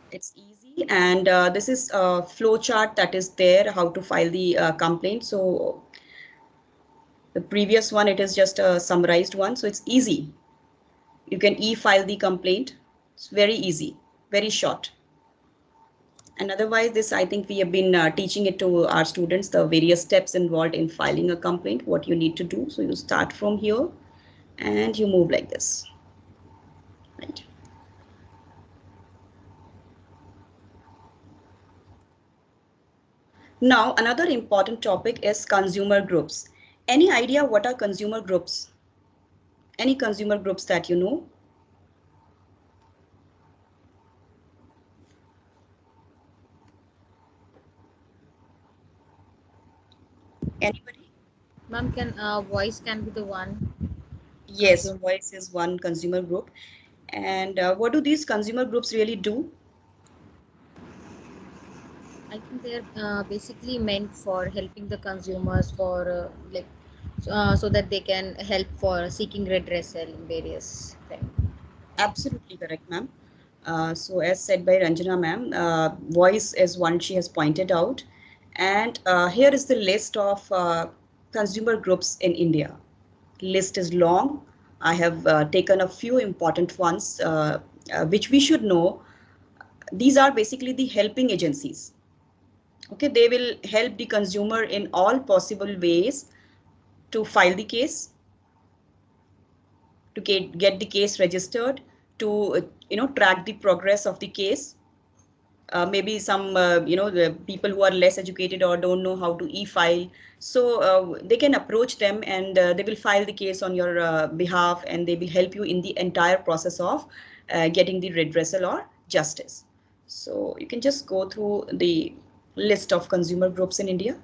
It's easy, and this is a flow chart that is there, how to file the complaint. So the previous one, it is just a summarized one, so it's easy. You can e-file the complaint. It's very easy, very short. And otherwise, this, I think we have been teaching it to our students, the various steps involved in filing a complaint, what you need to do. So you start from here and you move like this, right? Now, another important topic is consumer groups. Any idea what are consumer groups? Any consumer groups that you know? Anybody? Ma'am, can voice can be the one? Yes, voice is one consumer group. And what do these consumer groups really do? I think they're basically meant for helping the consumers for so that they can help for seeking redressal in various things. Absolutely correct, ma'am. So as said by Ranjana ma'am, voice is one she has pointed out. And here is the list of consumer groups in India. List is long, I have taken a few important ones which we should know. These are basically the helping agencies. Okay, they will help the consumer in all possible ways to file the case, to get the case registered, to track the progress of the case. Maybe some the people who are less educated or don't know how to e-file, so they can approach them, and they will file the case on your behalf, and they will help you in the entire process of getting the redressal or justice. So you can just go through the list of consumer groups in India.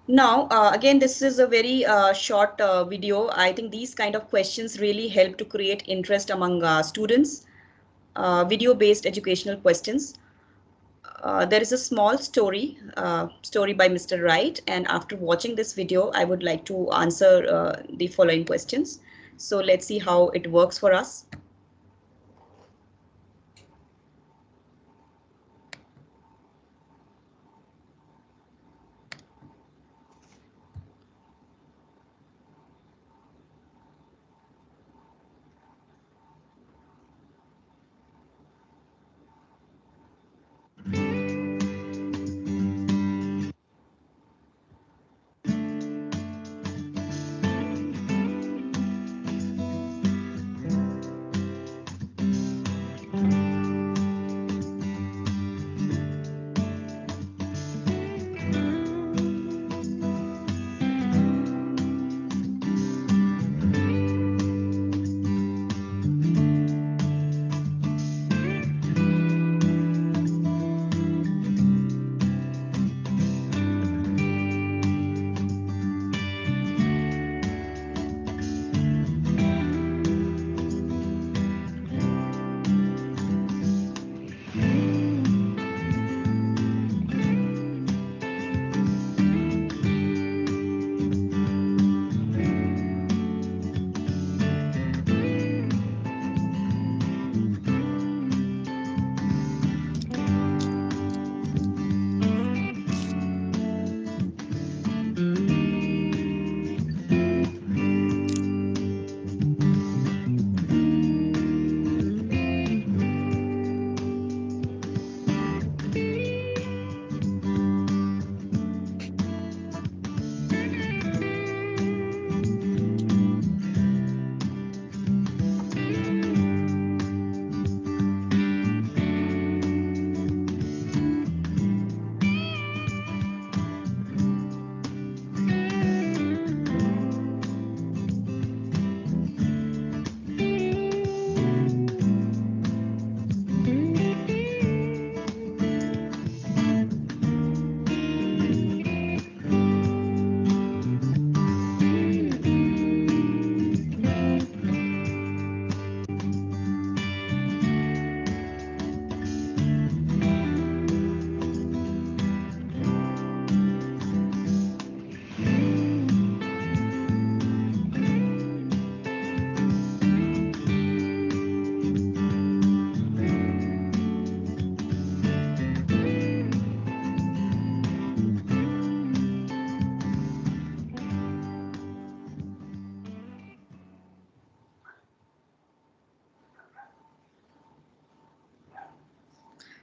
Now, again, this is a very short video. I think these kind of questions really help to create interest among students. Video-based educational questions. There is a small story by Mr. Wright, and after watching this video, I would like to answer the following questions. So let's see how it works for us.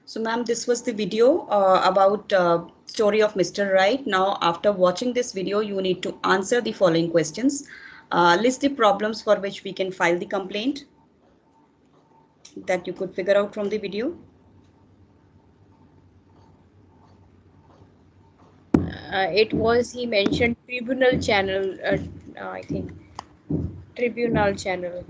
So ma'am, this was the video about story of Mr. Wright. Now, after watching this video, you need to answer the following questions. List the problems for which we can file the complaint that you could figure out from the video. He mentioned tribunal channel, I think. Tribunal channel.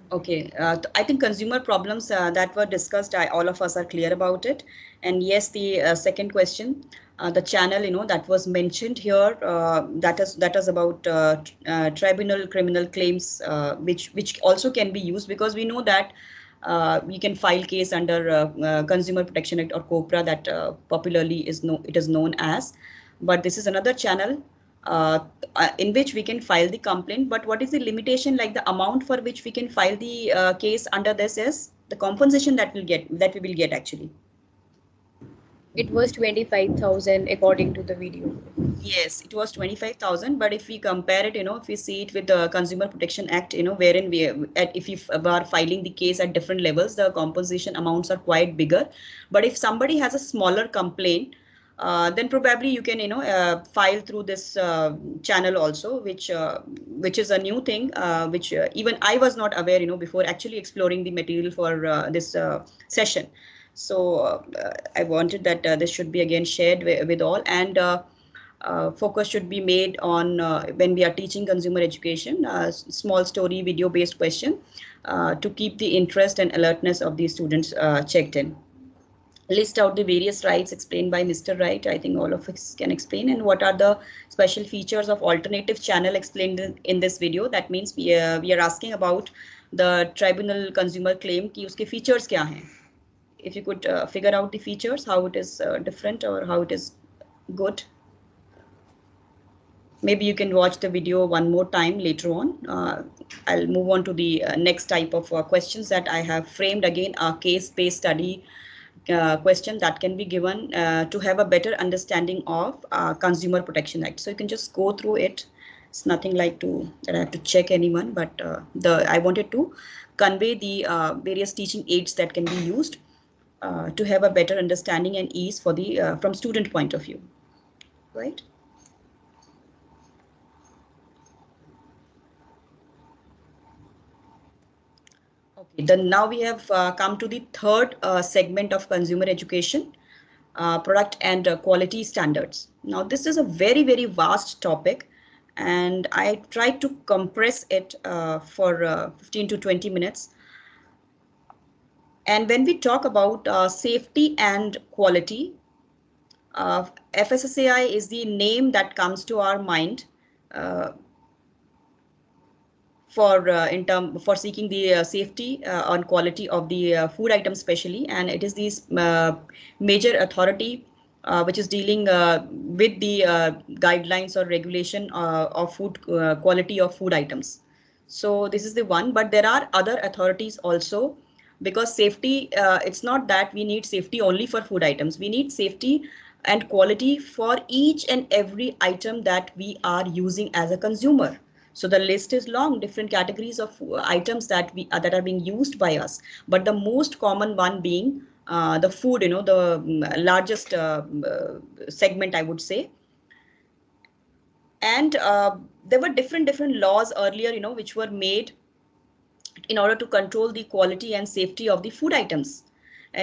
Okay, I think consumer problems that were discussed, all of us are clear about it. And yes, the second question, the channel, that was mentioned here, that is about tribunal criminal claims, which also can be used, because we know that we can file case under Consumer Protection Act or COPRA, that popularly is known as. But this is another channel in which we can file the complaint. But what is the limitation, like the amount for which we can file the case under this is the compensation that we will get actually. It was 25,000 according to the video. Yes, it was 25,000. But if we compare it, if we see it with the Consumer Protection Act, wherein if you are filing the case at different levels, the compensation amounts are quite bigger. But if somebody has a smaller complaint, then probably you can, file through this channel also, which is a new thing, which even I was not aware, before actually exploring the material for this session. So I wanted that this should be again shared with all, and focus should be made on when we are teaching consumer education, small story video based question to keep the interest and alertness of the students checked in. List out the various rights explained by Mr. Wright. I think all of us can explain. And what are the special features of alternative channel explained in this video? That means we are asking about the tribunal consumer claim ki uske features kya hain. If you could figure out the features, how it is different or how it is good. Maybe you can watch the video one more time later on. I'll move on to the next type of questions that I have framed. Again, a case-based study question that can be given to have a better understanding of Consumer Protection Act. So you can just go through it. It's nothing like that I have to check anyone, but I wanted to convey the various teaching aids that can be used to have a better understanding and ease for the from student point of view, right? Okay, then now we have come to the third segment of consumer education, product and quality standards. Now, this is a very, very vast topic, and I tried to compress it for 15 to 20 minutes. And when we talk about safety and quality, FSSAI is the name that comes to our mind for seeking the safety and quality of the food items, especially, and it is this major authority which is dealing with the guidelines or regulation of food quality of food items. So this is the one, but there are other authorities also, because safety, it's not that we need safety only for food items. We need safety and quality for each and every item that we are using as a consumer. So the list is long, different categories of items that are being used by us. But the most common one being the food, the largest segment, I would say. And there were different laws earlier, which were made in order to control the quality and safety of the food items.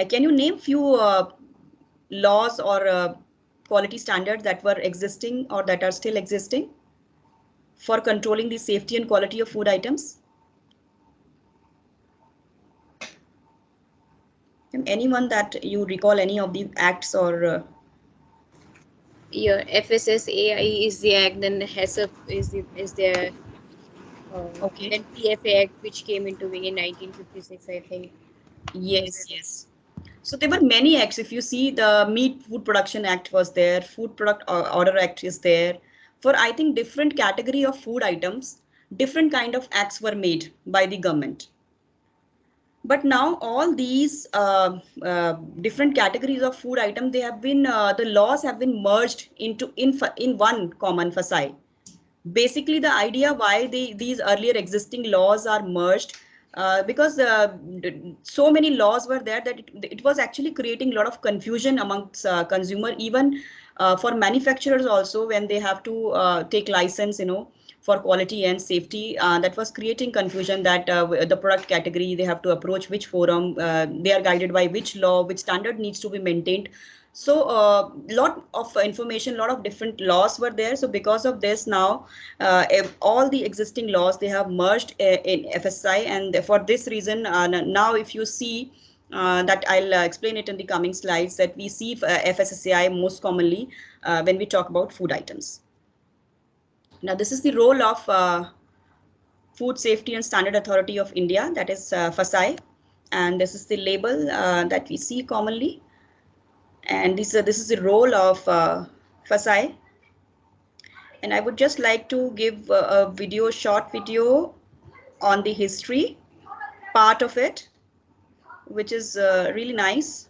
Can you name few laws or quality standards that were existing or that are still existing for controlling the safety and quality of food items? Anyone that you recall any of the acts or? Yeah, FSSAI is the act, then HACCP is there. Okay. Then PFA Act, which came into being in 1956, I think. Yes, yes. So there were many acts. If you see, the Meat Food Production Act was there, Food Product Order Act is there. For, I think, different category of food items, different kind of acts were made by the government. But now all these different categories of food item, they have been the laws have been merged into in one common FSSAI. Basically, the idea why these earlier existing laws are merged, because so many laws were there that it was actually creating a lot of confusion amongst consumer, even for manufacturers also, when they have to take license, for quality and safety. That was creating confusion that the product category, they have to approach which forum, they are guided by which law, which standard needs to be maintained. So lot of information, lot of different laws were there. So because of this, now all the existing laws, they have merged in FSSAI, and for this reason, now if you see that I'll explain it in the coming slides, that we see FSSAI most commonly when we talk about food items. Now, this is the role of Food Safety and Standard Authority of India, that is FSSAI, and this is the label that we see commonly. And this is the role of FSSAI. And I would just like to give a short video on the history part of it, which is really nice.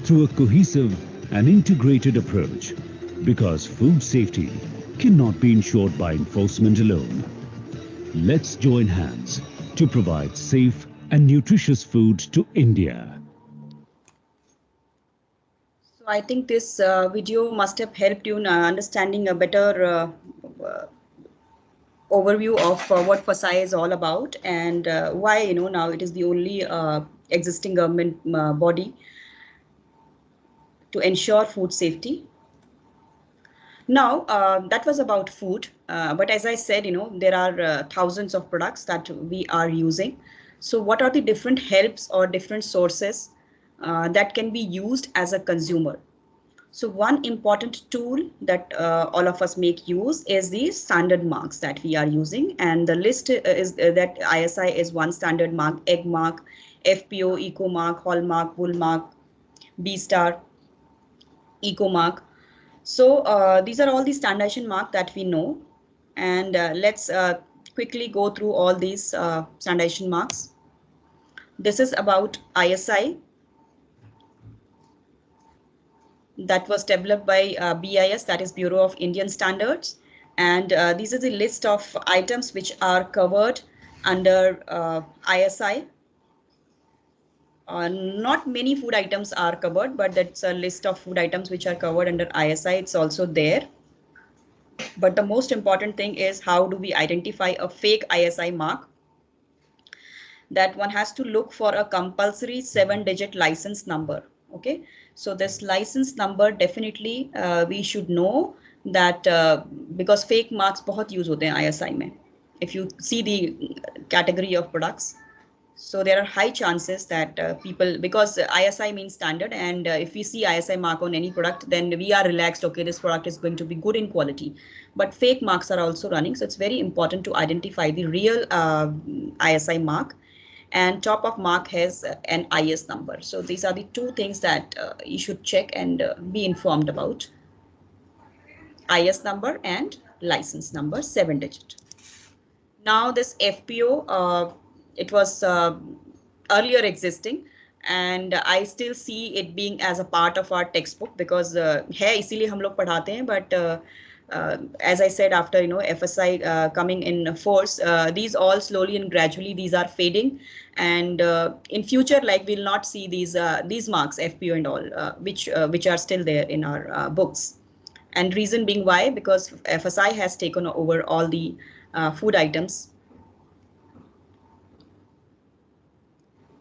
through a cohesive and integrated approach, because food safety cannot be ensured by enforcement alone. Let's join hands to provide safe and nutritious food to India. So I think this video must have helped you in understanding a better overview of what FSSAI is all about, and why now it is the only existing government body to ensure food safety. Now that was about food, but as I said, there are thousands of products that we are using. So what are the different helps or different sources that can be used as a consumer? So one important tool that all of us make use is the standard marks that we are using, and the list is that ISI is one standard mark: egg mark, FPO, Eco mark, Hallmark, Wool mark, B Star, Eco mark. So these are all the standardization mark that we know, and let's quickly go through all these standardization marks. This is about ISI, that was developed by BIS, that is Bureau of Indian Standards, and these are the list of items which are covered under ISI. Not many food items are covered, but that's a list of food items which are covered under ISI. It's also there. But the most important thing is, how do we identify a fake ISI mark? That one has to look for a compulsory 7-digit license number. Okay, so this license number definitely we should know that because fake marks बहुत use होते हैं ISI में. If you see the category of products, so there are high chances that people, because ISI means standard, and if we see ISI mark on any product, then we are relaxed. Okay, this product is going to be good in quality. But fake marks are also running, so it's very important to identify the real ISI mark. And top of mark has an IS number. So these are the two things that you should check and be informed about: IS number and license number, 7-digit. Now this FPO, it was earlier existing, and I still see it being as a part of our textbook, because है इसीलिए हम लोग पढ़ाते हैं, but as I said, after FSI coming in force, these all slowly and gradually these are fading, and in future, like, we'll not see these marks, FPO and all, which are still there in our books. And reason being why? Because FSI has taken over all the food items.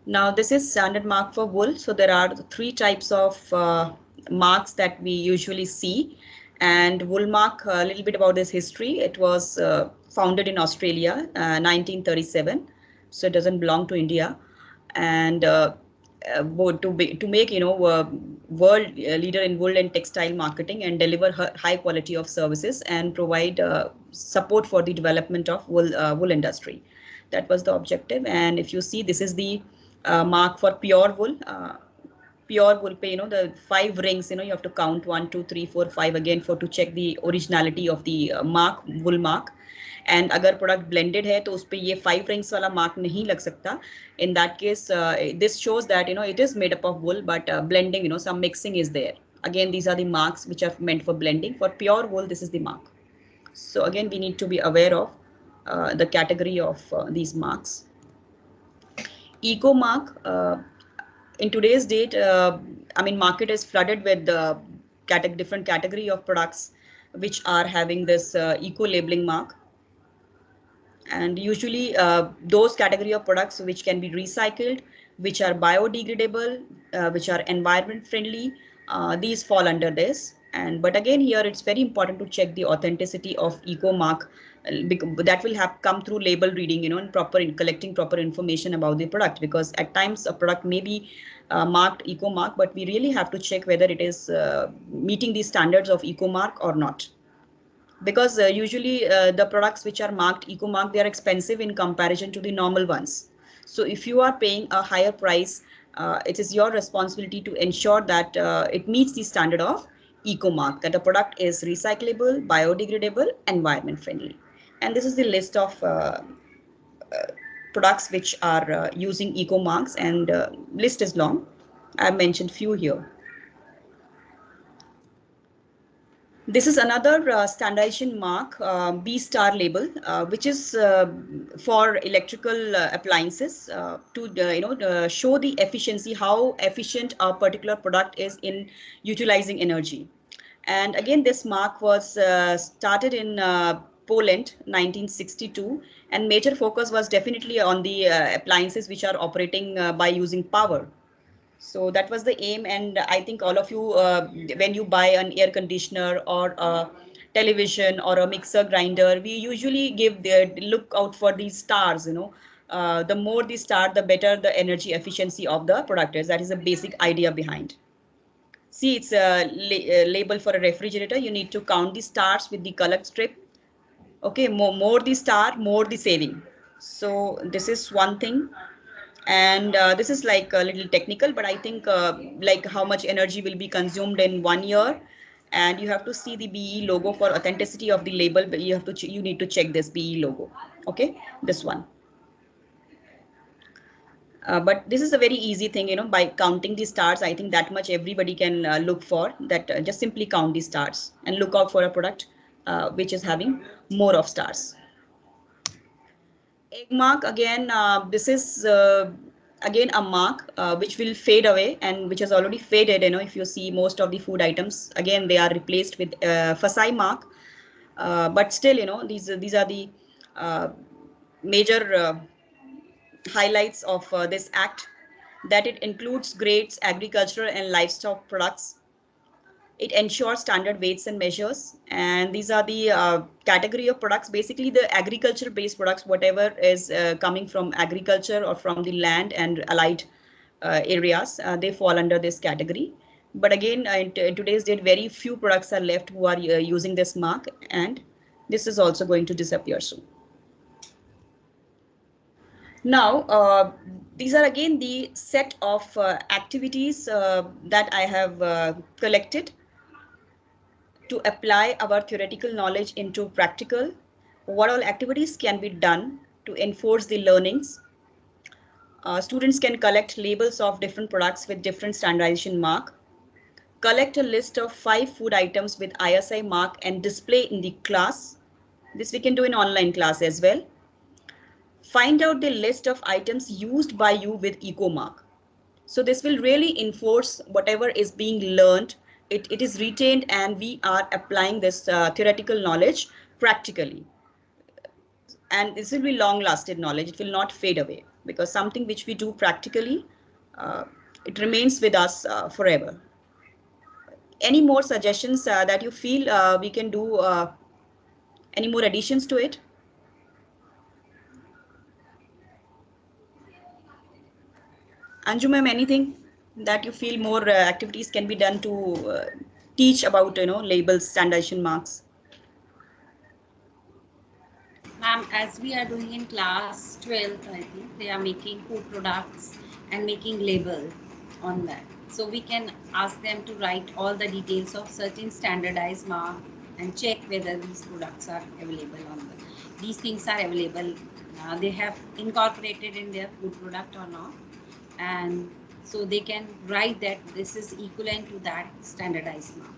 Now this is standard mark for wool. So there are 3 types of marks that we usually see. And wool mark, a little bit about this history. It was founded in Australia, 1937. So it doesn't belong to India. And to make world leader in wool and textile marketing, and deliver high quality of services, and provide support for the development of wool industry. That was the objective. And if you see, this is the mark for pure wool. Pure wool pe, the 5 rings, you have to count 1, 2, 3, 4, 5 again to check the originality of the mark, wool mark. And अगर product blended है तो उस पे ये 5 rings वाला mark नहीं लग सकता. In that case, this shows that it is made up of wool, but blending, some mixing is there. Again, these are the marks which are meant for blending. For pure wool, this is the mark. So again, we need to be aware of the category of these marks. Eco mark, in today's date, market is flooded with different category of products which are having this eco labeling mark. And usually those category of products which can be recycled, which are biodegradable, which are environment friendly, these fall under this. But again, here it's very important to check the authenticity of eco mark, that will have come through label reading, and collecting proper information about the product, because at times a product may be marked eco mark, but we really have to check whether it is meeting the standards of eco mark or not. Because usually the products which are marked eco mark, they are expensive in comparison to the normal ones. So if you are paying a higher price, it is your responsibility to ensure that it meets the standard of eco mark, that the product is recyclable, biodegradable, environment friendly. And this is the list of products which are using eco marks, and list is long. I've mentioned few here. This is another standardization mark, B star label, which is for electrical appliances to show the efficiency, how efficient a particular product is in utilizing energy. And again, this mark was started in Poland, 1962, and major focus was definitely on the appliances which are operating by using power. So that was the aim, and I think all of you, when you buy an air conditioner or a television or a mixer grinder, we usually give the look out for these stars. The more the star, the better the energy efficiency of the product is. That is the basic idea behind. See, it's a label for a refrigerator. You need to count the stars with the colored strip. Okay, more the star, more the saving. So this is one thing. And this is like a little technical, but I think like how much energy will be consumed in 1 year, and you have to see the BE logo for authenticity of the label. But you need to check this BE logo. Okay, this one. But this is a very easy thing, by counting the stars. I think that much everybody can look for that. Just simply count the stars and look out for a product which is having more of stars. Egg mark, again, this is again a mark which will fade away and which has already faded. If you see most of the food items, again, they are replaced with FSSAI mark. But still, these are the major highlights of this act, that it includes grades, agricultural and livestock products. It ensures standard weights and measures, and these are the category of products, basically the agriculture based products, whatever is coming from agriculture or from the land and allied areas, they fall under this category. But again, in today's date, very few products are left who are using this mark, and this is also going to disappear soon. Now, these are again the set of activities that I have collected to apply our theoretical knowledge into practical. What all activities can be done to enforce the learnings? Students can collect labels of different products with different standardization mark. Collect a list of 5 food items with ISI mark and display in the class. This we can do in online class as well. Find out the list of items used by you with eco mark. So this will really enforce whatever is being learned. It is retained, and we are applying this theoretical knowledge practically. And this will be long lasted knowledge. It will not fade away, because something which we do practically, it remains with us forever. Any more suggestions that you feel we can do? Any more additions to it? Anju ma'am, anything that you feel more activities can be done to teach about labels, standardization marks? Ma'am, as we are doing in class 12th, I think they are making food products and making label on that. So we can ask them to write all the details of certain standardized mark and check whether these products are available on these things are available. They have incorporated in their food product or not. And so they can write that this is equivalent to that standardized mark.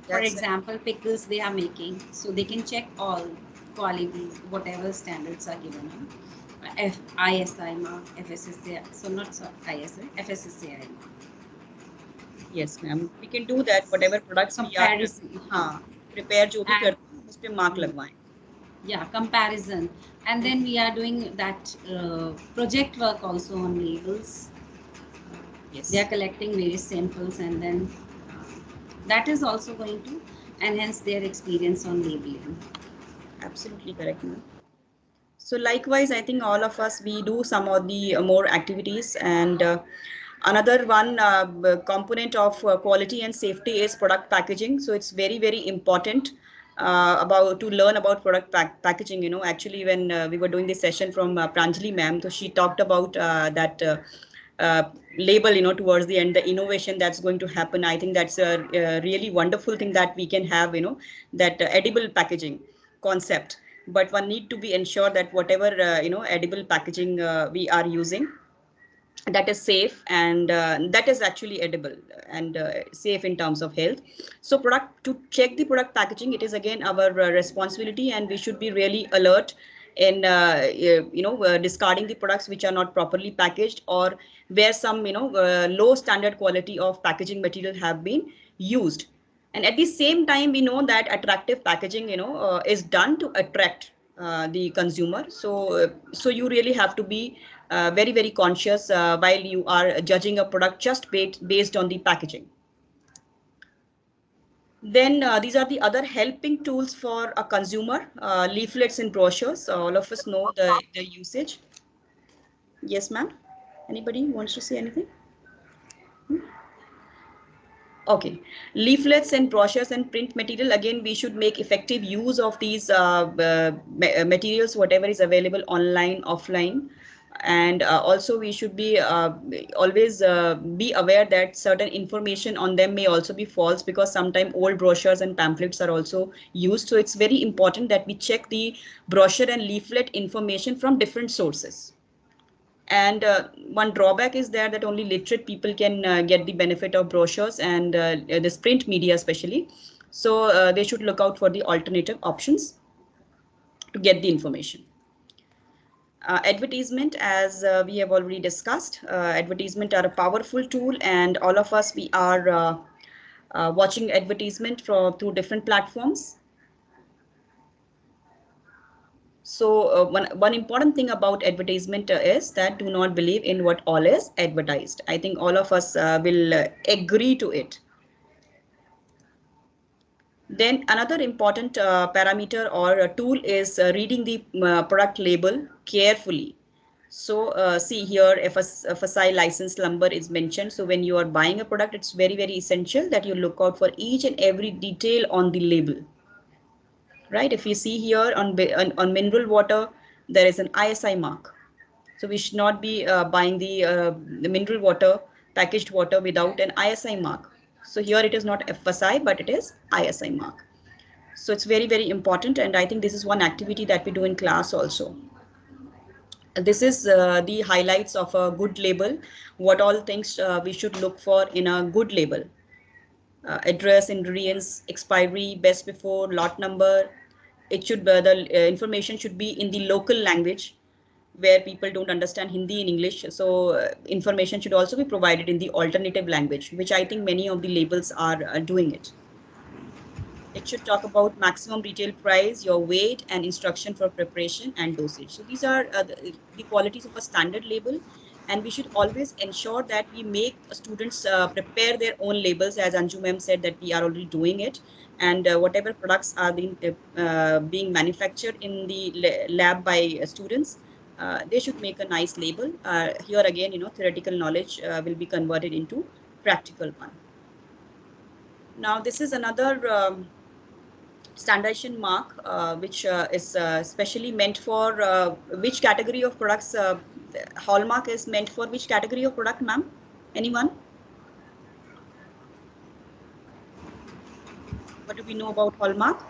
For example, pickles they are making, so they can check all quality, whatever standards are given on ISI mark, FSSAI, so not ISI, FSSAI mark. Yes, ma'am. We can do that. Whatever products comparison. we are prepare जो भी करते हैं उस पे mark लगवाएं. Yeah, comparison. And then we are doing that project work also on labels. Yes. They are collecting various samples, and then that is also going to enhance their experience on labeling. Absolutely correct, ma'am. So likewise, I think all of us, we do some of the more activities, and another one component of quality and safety is product packaging. So it's very, very important to learn about product packaging. Actually, when we were doing this session from Pranjali ma'am, so she talked about that label, towards the end, the innovation that's going to happen. I think that's a really wonderful thing that we can have, that edible packaging concept. But one need to be ensured that whatever edible packaging we are using, that is safe and that is actually edible and safe in terms of health. So to check the product packaging, it is again our responsibility, and we should be really alert in discarding the products which are not properly packaged, or where some low standard quality of packaging material have been used. And at the same time, we know that attractive packaging is done to attract the consumer. So you really have to be very, very conscious while you are judging a product just based on the packaging. Then these are the other helping tools for a consumer, leaflets and brochures. All of us know the usage. Yes, ma'am. Anybody wants to say anything? Okay, leaflets and brochures and print material. Again, we should make effective use of these materials, whatever is available online, offline. And also we should be always be aware that certain information on them may also be false, because sometimes old brochures and pamphlets are also used. So it's very important that we check the brochure and leaflet information from different sources. And one drawback is there that only literate people can get the benefit of brochures and this print media especially. So they should look out for the alternative options to get the information. Advertisement, as we have already discussed, advertisement are a powerful tool, and all of us, we are watching advertisement through different platforms. So one important thing about advertisement is that do not believe in what all is advertised. I think all of us will agree to it. Then another important parameter or a tool is reading the product label carefully. So see here, FSI license number is mentioned. So when you are buying a product, it's very, very essential that you look out for each and every detail on the label. Right, if you see here on mineral water, there is an ISI mark. So we should not be buying the mineral water, packaged water without an ISI mark. So here it is not FSI, but it is ISI mark. So it's very, very important. And I think this is one activity that we do in class also. This is the highlights of a good label. What all things we should look for in a good label. Address, ingredients, expiry, best before, lot number. It should the information should be in the local language where people don't understand Hindi and English. So information should also be provided in the alternative language, which I think many of the labels are doing it. It should talk about maximum retail price, your weight, and instruction for preparation and dosage. So these are the qualities of a standard label. And we should always ensure that we make students prepare their own labels. As Anju ma'am said, that we are already doing it. And whatever products are being manufactured in the lab by students, they should make a nice label. Here again, theoretical knowledge will be converted into practical one. Now, this is another standardization mark, which is specially meant for which category of products. Hallmark is meant for which category of product, ma'am? Anyone? What do we know about Hallmark?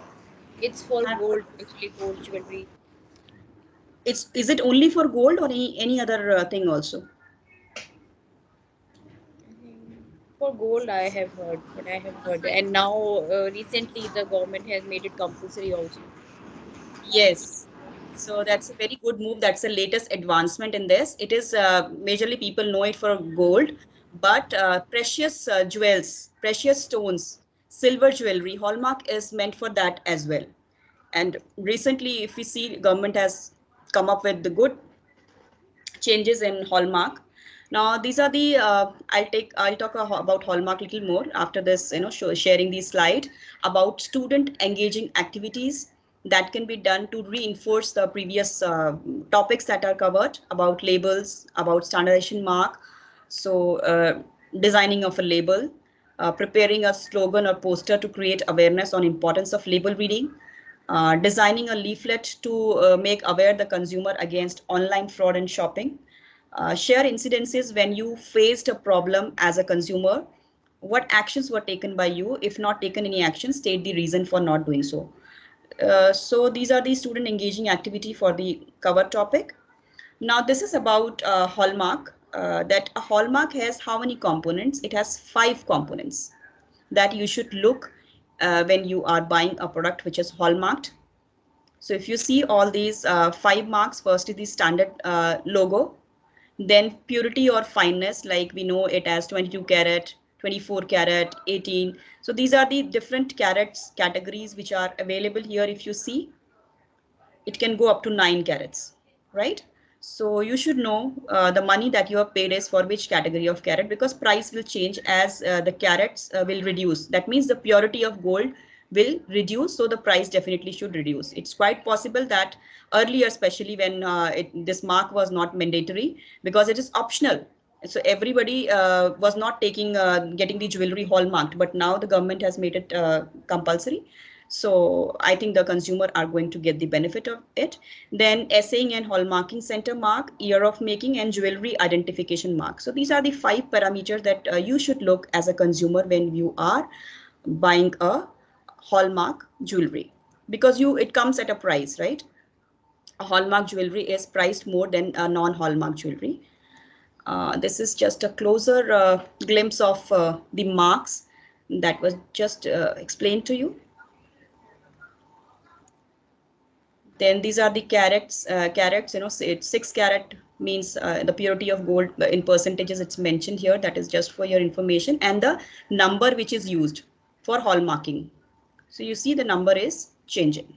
It's for gold, actually, gold jewelry. Is it only for gold or any other thing also? For gold, I have heard, and now recently the government has made it compulsory also. Yes. So that's a very good move. That's the latest advancement in this. It is majorly people know it for gold, but precious jewels, precious stones, silver jewelry, Hallmark is meant for that as well. And recently, if we see, government has come up with the good changes in Hallmark. Now, these are the I'll talk about Hallmark a little more after this, sharing the slide about student engaging activities that can be done to reinforce the previous topics that are covered about labels, about standardization mark. So designing of a label, preparing a slogan or poster to create awareness on importance of label reading, designing a leaflet to make aware the consumer against online fraud and shopping, share incidences when you faced a problem as a consumer, what actions were taken by you, if not taken any action, state the reason for not doing so. So these are the student engaging activity for the cover topic. Now this is about Hallmark. that a hallmark has how many components? It has 5 components that you should look when you are buying a product which is hallmarked. So if you see all these 5 marks, first is the standard logo, then purity or fineness, like we know it as 22 carat, 24 carat, 18. So these are the different carats categories which are available here. If you see, it can go up to 9 carats, right? So you should know the money that you have paid is for which category of carat, because price will change as the carats will reduce. That means the purity of gold will reduce, so the price definitely should reduce. It's quite possible that earlier, especially when this mark was not mandatory, because it is optional. So everybody was not taking getting the jewelry hallmarked, but now the government has made it compulsory. So I think the consumer are going to get the benefit of it. Then assaying and hallmarking center mark, year of making, and jewelry identification mark. So these are the 5 parameters that you should look as a consumer when you are buying a hallmark jewelry, because it comes at a price, right? A hallmark jewelry is priced more than a non-hallmark jewelry. This is just a closer glimpse of the marks that was just explained to you. Then these are the carats, you know, it's 6 carat means the purity of gold in percentages, it's mentioned here. That is just for your information. And the number which is used for hallmarking. So you see the number is changing.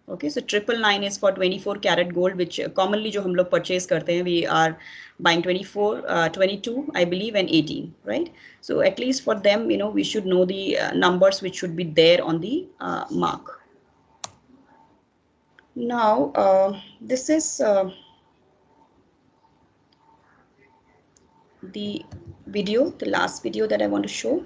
Okay, so 999 is for 24 carat gold, which commonly जो हम लोग purchase करते हैं, we are buying 24, 22, I believe, and 18, right? So at least for them, you know, we should know the numbers which should be there on the mark. Now, this is the video, the last video that I want to show.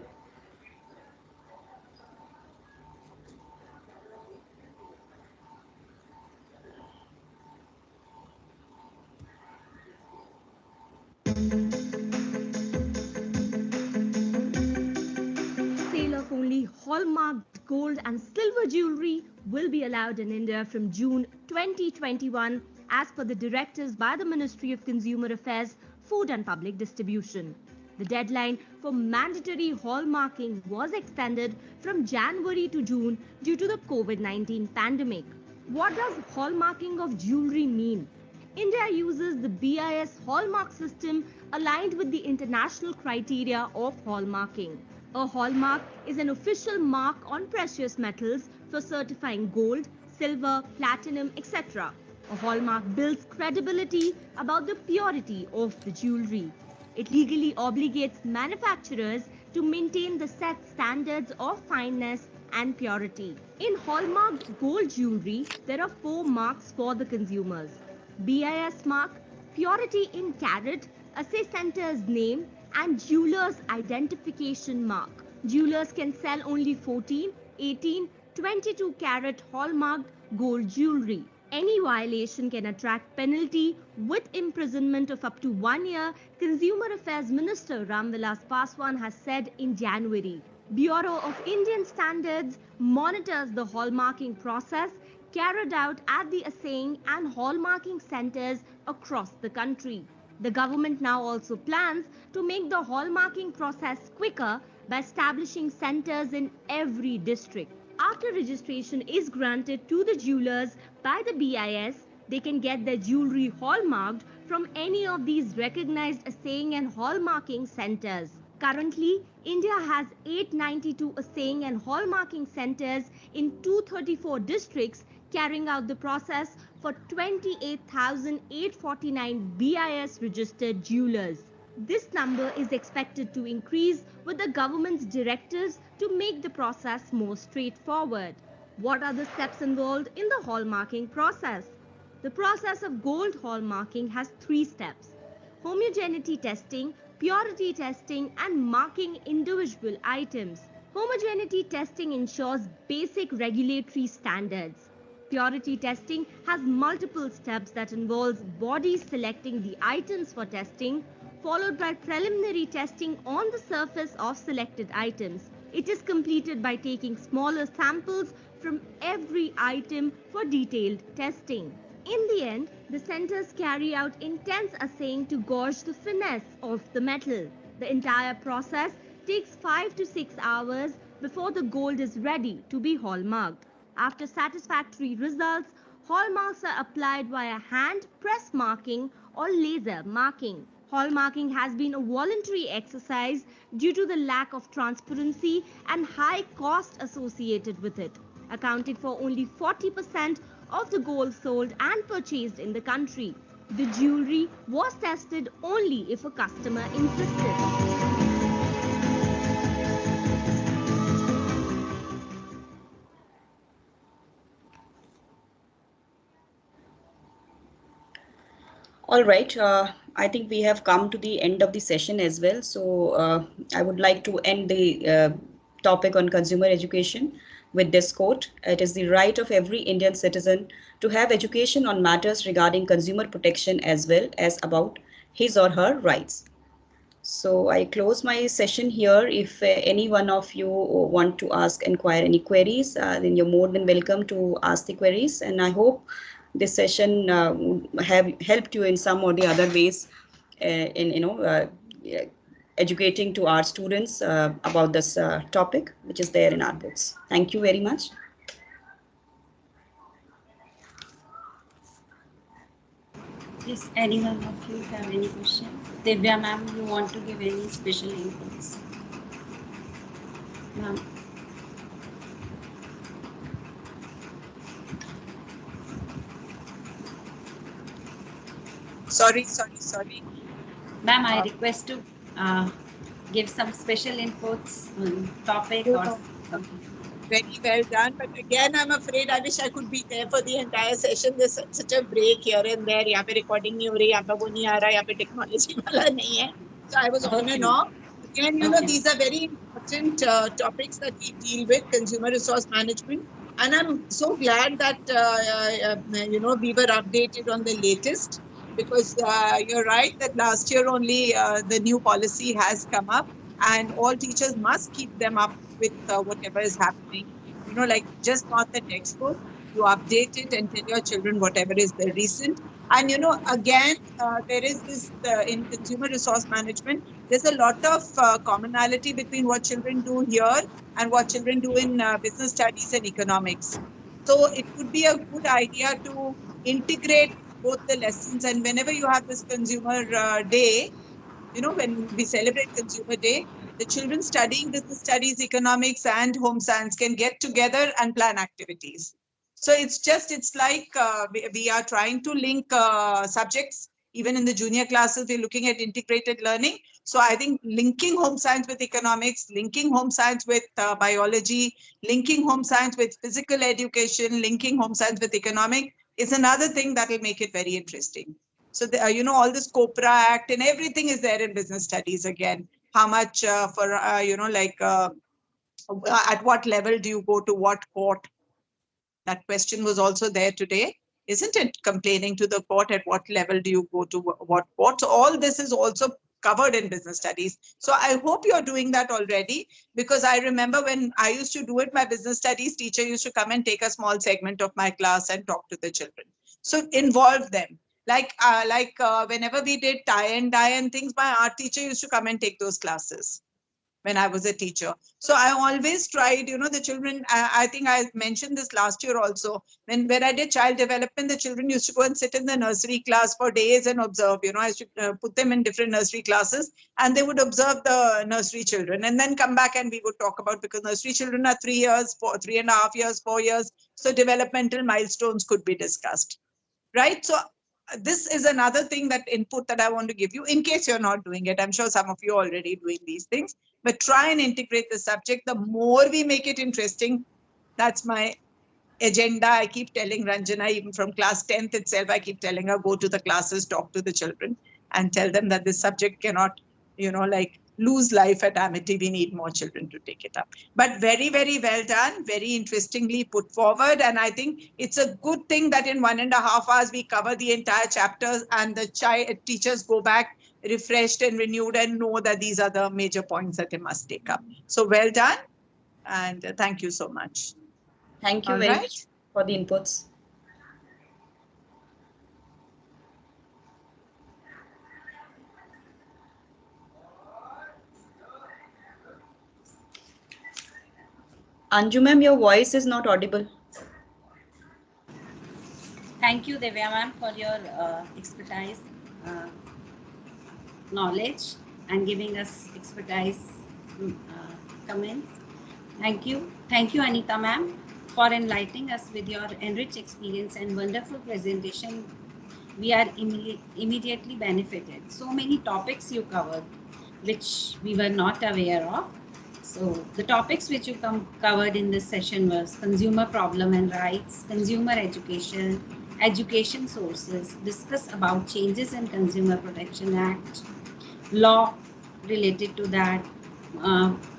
Sale of only hallmarked gold and silver jewelry will be allowed in India from June 2021 as per the directives by the Ministry of Consumer Affairs, Food and Public Distribution. The deadline for mandatory hallmarking was extended from January to June due to the COVID-19 pandemic. What does hallmarking of jewelry mean? India uses the BIS hallmark system aligned with the international criteria of hallmarking. A hallmark is an official mark on precious metals for certifying gold, silver, platinum, etc. A hallmark builds credibility about the purity of the jewelry. It legally obligates manufacturers to maintain the set standards of fineness and purity. In hallmarked gold jewelry, there are 4 marks for the consumers. BIS mark, purity in carat, assay center's name, and jeweler's identification mark. Jewelers can sell only 14, 18, 22 carat hallmarked gold jewelry. Any violation can attract penalty with imprisonment of up to 1 year, Consumer Affairs Minister Ramvilas Paswan has said in January. Bureau of Indian Standards monitors the hallmarking process carried out at the assaying and hallmarking centers across the country. The government now also plans to make the hallmarking process quicker by establishing centers in every district. After registration is granted to the jewelers by the BIS, they can get their jewelry hallmarked from any of these recognized assaying and hallmarking centers. Currently, India has 892 assaying and hallmarking centers in 234 districts carrying out the process for 28,849 BIS registered jewelers. This number is expected to increase with the government's directives to make the process more straightforward. What are the steps involved in the hallmarking process? The process of gold hallmarking has 3 steps: homogeneity testing, purity testing, and marking individual items. Homogeneity testing ensures basic regulatory standards. Purity testing has multiple steps that involves bodies selecting the items for testing, followed by preliminary testing on the surface of selected items. It is completed by taking smaller samples from every item for detailed testing. In the end, the centers carry out intense assaying to gauge the finesse of the metal. The entire process takes 5 to 6 hours before the gold is ready to be hallmarked. After satisfactory results, hallmarks are applied via hand, press marking or laser marking. Hallmarking has been a voluntary exercise due to the lack of transparency and high cost associated with it, accounting for only 40% of the gold sold and purchased in the country. The jewelry was tested only if a customer insisted. All right, I think we have come to the end of the session as well. So I would like to end the topic on consumer education with this quote. It is the right of every Indian citizen to have education on matters regarding consumer protection as well as about his or her rights. So I close my session here. If any one of you want to inquire any queries, then you're more than welcome to ask the queries. And I hope this session would have helped you in some or the other ways in educating to our students about this topic, which is there in our books. Thank you very much. Yes, any one of you have any question? Divya ma'am, you want to give any special inputs? Ma'am. Sorry. Ma'am, I request to give some special inputs on topic or something. Very well done. But again, I'm afraid I wish I could be there for the entire session. There's such a break here and there. यहाँ पे recording नहीं हो रही, यहाँ पे वो नहीं आ रहा, यहाँ पे technology वाला नहीं है. So I was on and off. Again, these are very important topics that we deal with, consumer resource management. And I'm so glad that, we were updated on the latest, because you're right that last year only the new policy has come up, and all teachers must keep them up with whatever is happening. Like just not the textbook. You update it and tell your children whatever is the recent. And again, there is this in consumer resource management. There's a lot of commonality between what children do here and what children do in business studies and economics. So it would be a good idea to integrate both the lessons. And whenever you have this consumer day, when we celebrate Consumer Day, the children studying business studies, economics, and home science can get together and plan activities. So it's like we are trying to link subjects. Even in the junior classes, we're looking at integrated learning. So I think linking home science with economics, linking home science with biology, linking home science with physical education, linking home science with economic is another thing that will make it very interesting. So, all this COPRA Act and everything is there in business studies again. How much for, at what level do you go to what court? That question was also there today, isn't it? Complaining to the court, at what level do you go to what court? So all this is also covered in business studies. So I hope you're doing that already, because I remember when I used to do it, my business studies teacher used to come and take a small segment of my class and talk to the children. So involve them. Like whenever we did tie and dye and things, my art teacher used to come and take those classes when I was a teacher. So I always tried, the children, I think I mentioned this last year also, when I did child development, the children used to go and sit in the nursery class for days and observe, I used to put them in different nursery classes, and they would observe the nursery children and then come back and we would talk about, because nursery children are 3 years, 3.5 years, 4 years. So developmental milestones could be discussed, right? So this is another thing, that input that I want to give you in case you're not doing it. I'm sure some of you are already doing these things, but try and integrate the subject. The more we make it interesting, that's my agenda. I keep telling Ranjana, even from class 10th itself, I keep telling her, go to the classes, talk to the children and tell them that this subject cannot, lose life at Amity. We need more children to take it up. But very, very well done. Very interestingly put forward. And I think it's a good thing that in 1.5 hours, we cover the entire chapters and the teachers go back refreshed and renewed and know that these are the major points that they must take up. So well done. And thank you so much. Thank you very much for the inputs. Anju ma'am, your voice is not audible. Thank you, Devya ma'am, for your expertise, knowledge, and giving us expertise comments. Thank you, Anita ma'am, for enlightening us with your enriched experience and wonderful presentation. We are immediately benefited. So many topics you covered, which we were not aware of. So the topics which you covered in this session was consumer problem and rights, consumer education, education sources, discuss about changes in Consumer Protection Act, law related to that,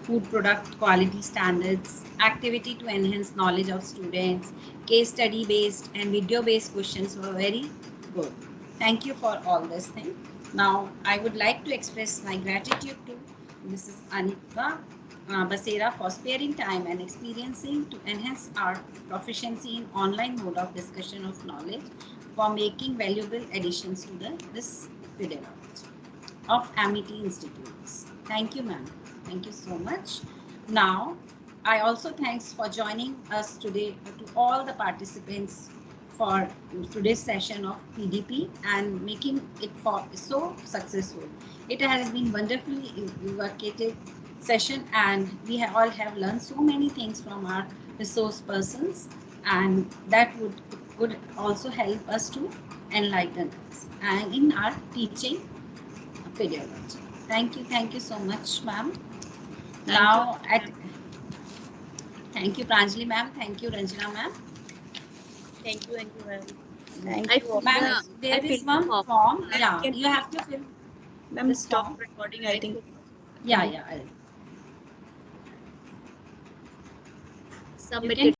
food product quality standards, activity to enhance knowledge of students, case study based and video based questions were very good. Thank you for all this thing. Now I would like to express my gratitude to Mrs. Anika Basera for sparing time and experiencing to enhance our proficiency in online mode of discussion of knowledge, for making valuable additions to this pedagogy of Amity Institutes. Thank you, ma'am. Thank you so much. Now, I also thanks for joining us today to all the participants for today's session of PDP and making it so successful. It has been wonderfully evocative session, and we all have learned so many things from our resource persons, and that would also help us to enlighten us and in our teaching pedagogy. Thank you so much, ma'am. Now, thank you, Pranjali ma'am. Thank you, Ranjana ma'am. Thank you, ma'am. Thank I you. filled Ma'am, the- there I is filled the one form. form. Ma'am, Yeah, can you have to fill. Ma'am, this stop form. recording, I think. Yeah. Submitted. You can